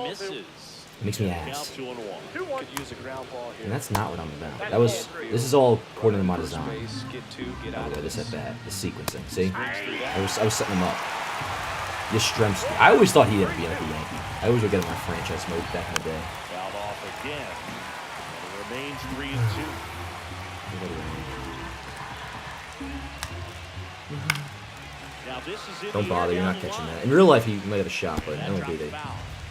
And that's not what I'm about. This is all according to my design. By the way, this at bat, the sequencing. See, I was setting him up. Yastrzemski. I always thought he'd be like a Yankee. I always would get him my franchise mode back in the day. Fouled off again. It remains 3-2. Now this is it. Don't bother, you're not catching that. In real life, he might have a shot, but MLB,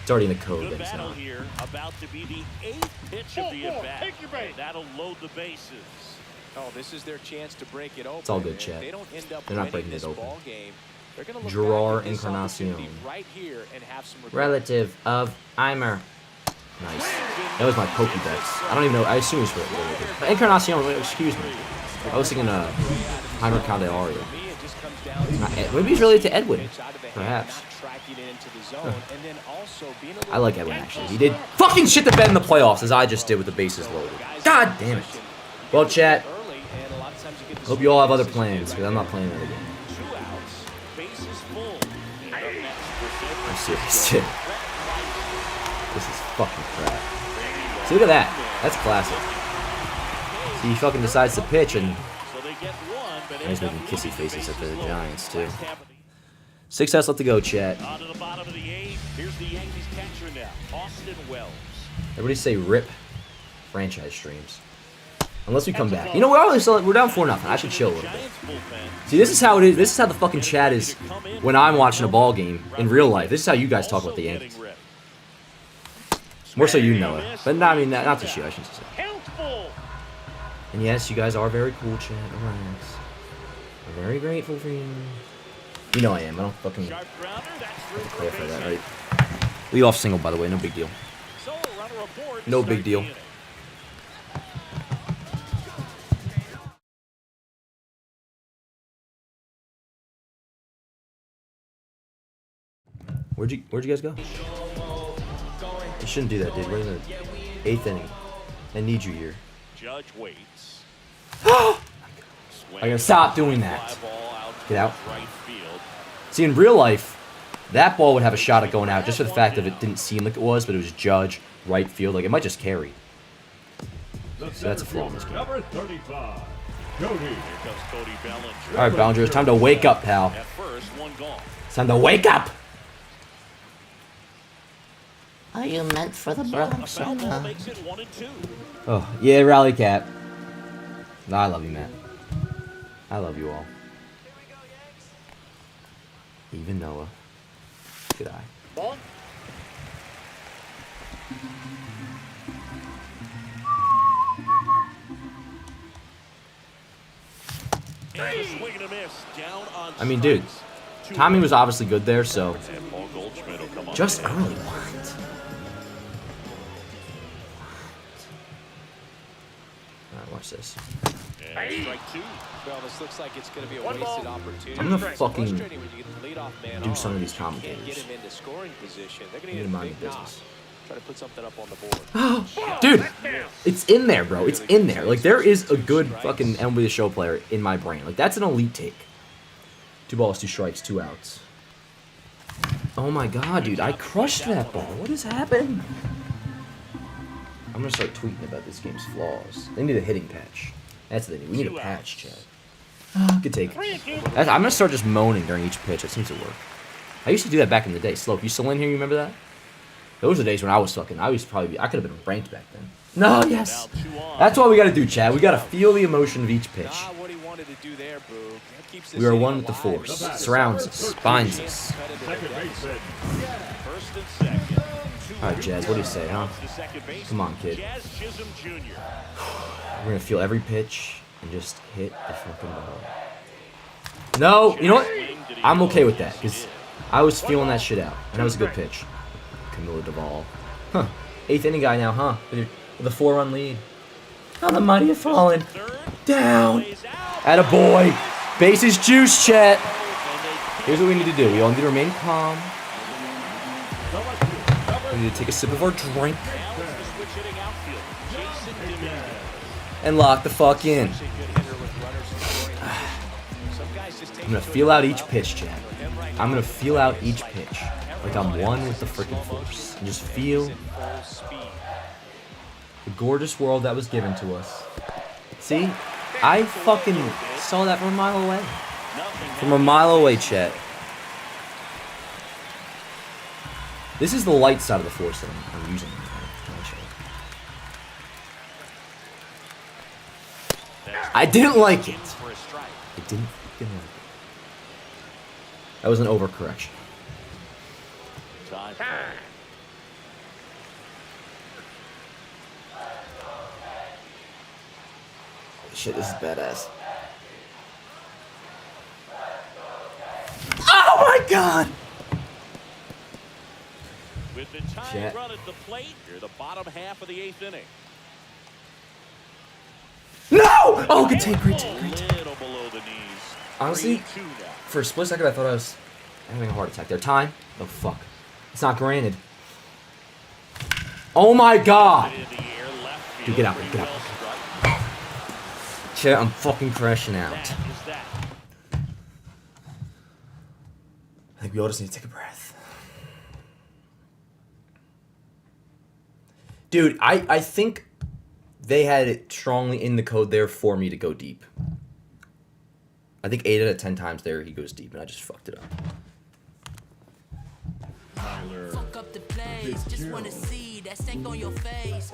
it's already in the code that it's not. Here about to be the 8th pitch of the at-bat. That'll load the bases. Oh, this is their chance to break it open. It's all good, chat. They don't end up They're not breaking winning this it open. ball game. They're going to look Gerard back at this Encarnacion. opportunity right here and have some regret. Relative of Eimer. Nice. That was my Pokédex. I don't even know. I assume it's relative. But Encarnacion, excuse me. I was thinking Heimer Candelario. Maybe he's related to Edwin. Perhaps. I like Edwin, actually. He did fucking shit the bed in the playoffs, as I just did with the bases loaded. God damn it. Well, chat, hope you all have other plans, because I'm not playing that again. I'm serious, dude. This is fucking crap. See, look at that. That's classic. See, he fucking decides to pitch, and he's making kissy faces at the Giants, too. 6 outs left to go, chat. On to the bottom of the 8th. Here's the Yankees catcher now, Austin Wells. Everybody say RIP franchise streams. Unless we come back. You know, we're down 4-0. I should chill a little bit. See, this is how it is. This is how the fucking chat is when I'm watching a ball game in real life. This is how you guys talk about the Yankees. More so you know it. But no, I mean, not to shoot, I shouldn't say. And yes, you guys are very cool, chat. Relax. We're very grateful for you. You know I am. I don't fucking clarify that, right? Lead off single, by the way. No big deal. No big deal. Where'd you guys go? You shouldn't do that, dude. We're in the 8th inning. I need you here. Judge waits. I gotta stop doing that. Get out. See, in real life, that ball would have a shot at going out just for the fact that it didn't seem like it was, but it was Judge, right field. Like, it might just carry. So that's a flaw in this game. Number 35, Cody. All right, Bellinger, it's time to wake up, pal. It's time to wake up. Are you meant for the Bronx? Oh, yeah, Rally Cat. No, I love you, Matt. I love you all. Even Noah. Good eye. I mean, dude, timing was obviously good there, so just early. What? Alright, watch this. Well, this looks like it's going to be a wasted opportunity. I'm gonna fucking Frustrating when you get the leadoff man do on. some of these You can't commentators. get him into scoring position. They're going Need to to get a mind big your knock. business. Try to put something up on the board. Dude, it's in there, bro. It's in there. Like, there is a good fucking MLB The Show player in my brain. Like, that's an elite take. 2 balls, 2 strikes, 2 outs. Oh my god, dude. I crushed that ball. What is happening? I'm gonna start tweeting about this game's flaws. They need a hitting patch. That's what they need. We need a patch, Chad. Good take. I'm gonna start just moaning during each pitch. It seems to work. I used to do that back in the day. Slope, you still in here? You remember that? Those are the days when I was fucking. I could have been ranked back then. No, yes. That's what we gotta do, Chad. We gotta feel the emotion of each pitch. What he wanted to do there, Boog. That keeps this We are inning one with the alive. force. Surrounds us. Binds us. Alright, Jazz, what do you say, huh? Come on, kid. We're gonna feel every pitch and just hit the fucking ball. No, you know what? I'm okay with that, because I was feeling that shit out. And that was a good pitch. Camilo Duvall. Huh. 8th inning guy now, huh? With a 4-run lead. Oh, the mighty have fallen. Down. Attaboy. Bases juice, chat. Here's what we need to do. We all need to remain calm. We need to take a sip of our drink. And lock the fuck in. I'm going to feel out each pitch, chat. I'm going to feel out each pitch. Like I'm one with the freaking force. And just feel the gorgeous world that was given to us. See? I fucking saw that from a mile away. From a mile away, chat. This is the light side of the force that I'm using. I didn't like it. I didn't fucking like it. That was an overcorrection. Shit, this is badass. Oh! God. With the tying run at the plate, you're the bottom half of the 8th inning. No! Oh, good take, great take, great take. Little below the knees. Honestly, 3-2 now. for a split second, I thought I was having a heart attack. There, time. Oh fuck, it's not granted. Oh my God! In the air, left field, Dude, get out, pretty get out. well struck. Chat, I'm fucking crashing out. That is that. I think we all just need to take a breath. Dude, I think they had it strongly in the code there for me to go deep. I think 8 out of 10 times there he goes deep, and I just fucked it up. Tyler. Funk up the place, just wanna see that stank on your face.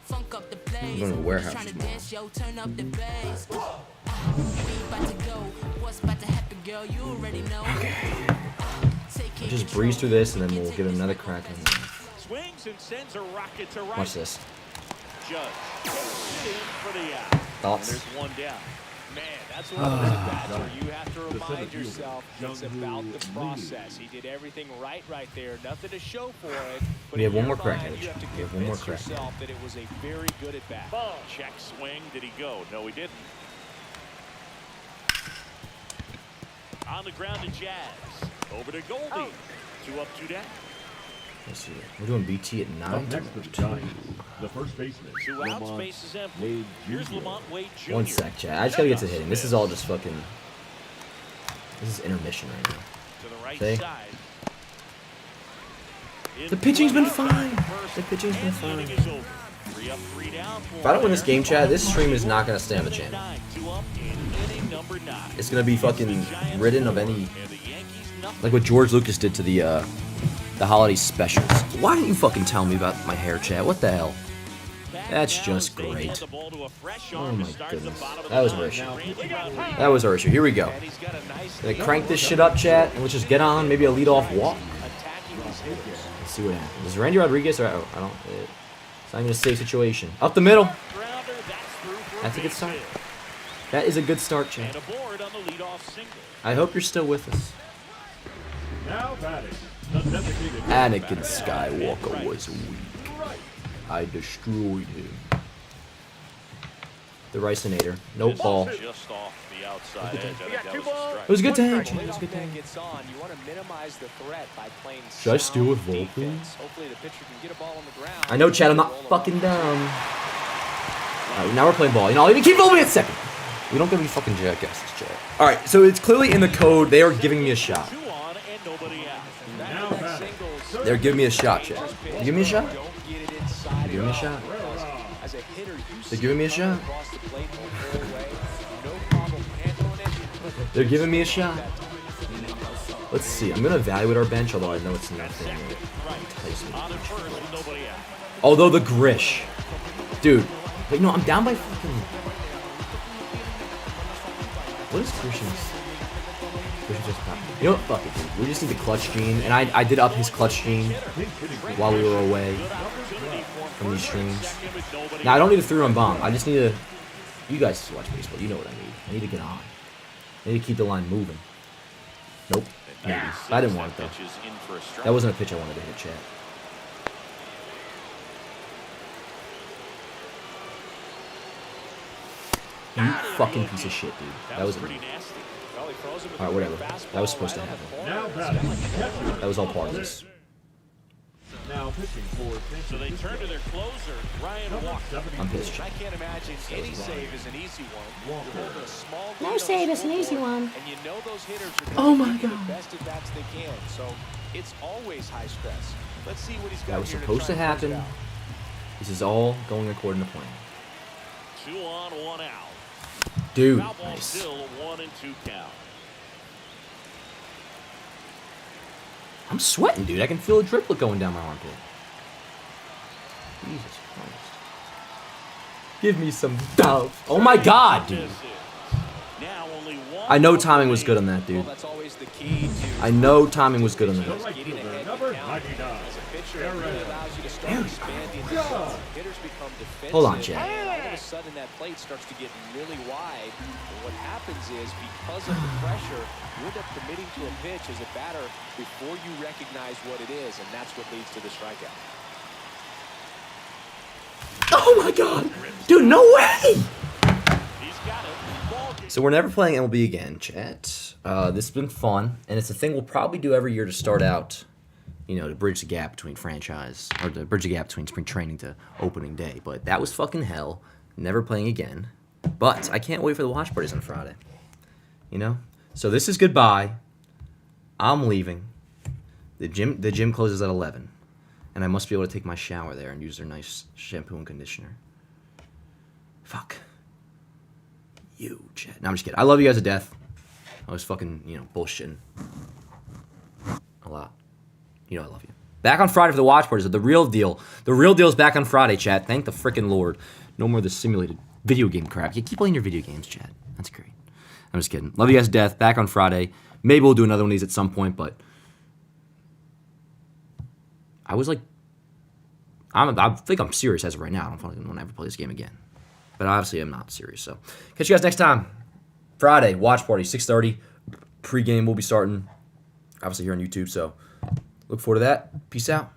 Funk up the place. I'm going to the warehouse Tryna tomorrow. dance, yo, turn up the bass. We about to go. What's about to happen, girl? You already know. I'll just breeze through this, and then we'll give it another crack. And Swings and sends a rocket to right. watch this. Judge in for the out. Thoughts? And there's one down. Man, that's one of those at-bats where you have to remind yourself it's about the process. He did everything right there. Nothing to show for it. But We have in one your more crack mind, at it. you have to We have one more convince crack. yourself that it was a very good at-bat. Check swing. Did he go? No, he didn't. On the ground to Jazz. Over to Goldie. 2 up, 2 down. Let's see. We're doing BT at 9. Up next for the Giants, the first baseman. 2 outs, Lamont base is empty. Wade Here's Jr. Lamont Wade Jr. 1 sec, chat. I just gotta get to hitting. This is all just fucking. This is intermission right now. To the right See? side. The pitching's been fine. The pitching's been fine. If I don't win this game, chat, this stream is not gonna stay on the channel. It's gonna be fucking ridden of any, like what George Lucas did to the holiday specials. Why didn't you fucking tell me about my hair, chat? What the hell? That's just great. Oh my goodness. That was our issue. That was our issue. Here we go. Gonna crank this shit up, chat, and let's just get on maybe a leadoff walk. Let's see what happens. Is Randy Rodriguez or I don't. It's not even a safe situation. Up the middle. That's a good start. That is a good start, chat. I hope you're still with us. Now batting, the designated Anakin Skywalker was weak. I destroyed him. The Ricinator. No ball. Just off the outside edge. I think that was a strike. It was a good tag. It When was a good that tag. gets on, you want to minimize the threat by playing Should I steal with sound Rourke? defense. Hopefully the pitcher can get a ball on the ground. I know, Chad. I'm not fucking dumb. Alright, now we're playing ball. You know, I'll even keep moving at second. We don't gotta be fucking jackasses, Chad. Alright, so it's clearly in the code. They are giving me a shot. 2 on and nobody out. now batting. They're giving me a shot, Chad. You give me a shot? Don't get it inside. Give me a shot. As a hitter, you They're giving me a shot. across the plate the whole way. No problem handling it. They're giving me a shot. Let's see. I'm gonna evaluate our bench, although I know it's nothing. that entices me. On at first with nobody out. Although the Grish, dude. But you know, I'm down by fucking. What is Christian's? Christian just popped. You know what? Fuck it, dude. We just need the clutch gene, and I did up his clutch gene while we were away from these streams. Now I don't need a 3-run bomb. I just need to. You guys watch baseball. You know what I need. I need to get on. I need to keep the line moving. Nope. Maybe. I didn't want it though. Pitches in for a strike. That wasn't a pitch I wanted to hit, Chad. You fucking piece of shit, dude. That was pretty annoying. nasty. Well, he throws him with Alright, a whatever. fastball That was supposed to right on happen. the corner. Now batting, catcher. That was all part of this. Now pitching for San So they turn to their closer, Ryan Walker. I'm pissed. I can't imagine any save is an easy one. You're holding a small No lead on save the is an easy scoreboard, one. And you know those hitters are Oh going my to give you God. the best at bats they can. So it's always high stress. Let's see what he's got That was here supposed to try and close it happen. out. This is all going according to plan. 2 on, 1 out. Dude, Foul ball nice. still a 1-2 count. I'm sweating, dude. I can feel a driplet going down my armpit. Jesus Christ. Give me some dove. Oh my God, dude. Now only 1. I know timing was good on that, Well, dude. that's always the key to I know timing was good on that. right getting fielder, ahead number with count. 99. As a pitcher, it really allows you to start expanding the zone. Hitters become defensive. Hold on, Chad. And all of a sudden, that plate starts to get really wide. And what happens is, because of the pressure, you end up committing to a pitch as a batter before you recognize what it is, and that's what leads to the strikeout. Oh my god! Dude, no way! He's got it. Ball game. So we're never playing MLB again, chat. This has been fun, and it's a thing we'll probably do every year to start out, you know, to bridge the gap between franchise, or to bridge the gap between spring training to opening day. But that was fucking hell. Never playing again. But I can't wait for the watch parties on Friday. You know? So this is goodbye. I'm leaving. The gym closes at 11. And I must be able to take my shower there and use their nice shampoo and conditioner. Fuck. You, Chad. No, I'm just kidding. I love you guys to death. I was fucking, you know, bullshitting. A lot. You know I love you. Back on Friday for the watch parties. The real deal. The real deal is back on Friday, Chad. Thank the frickin' Lord. No more of this simulated video game crap. You keep playing your video games, Chad. That's great. I'm just kidding. Love you guys to death. Back on Friday. Maybe we'll do another one of these at some point, but I was like, I think I'm serious as of right now. I don't want to ever play this game again. But obviously I'm not serious. So catch you guys next time. Friday, watch party, 6:30. Pre-game will be starting, obviously here on YouTube. So look forward to that. Peace out.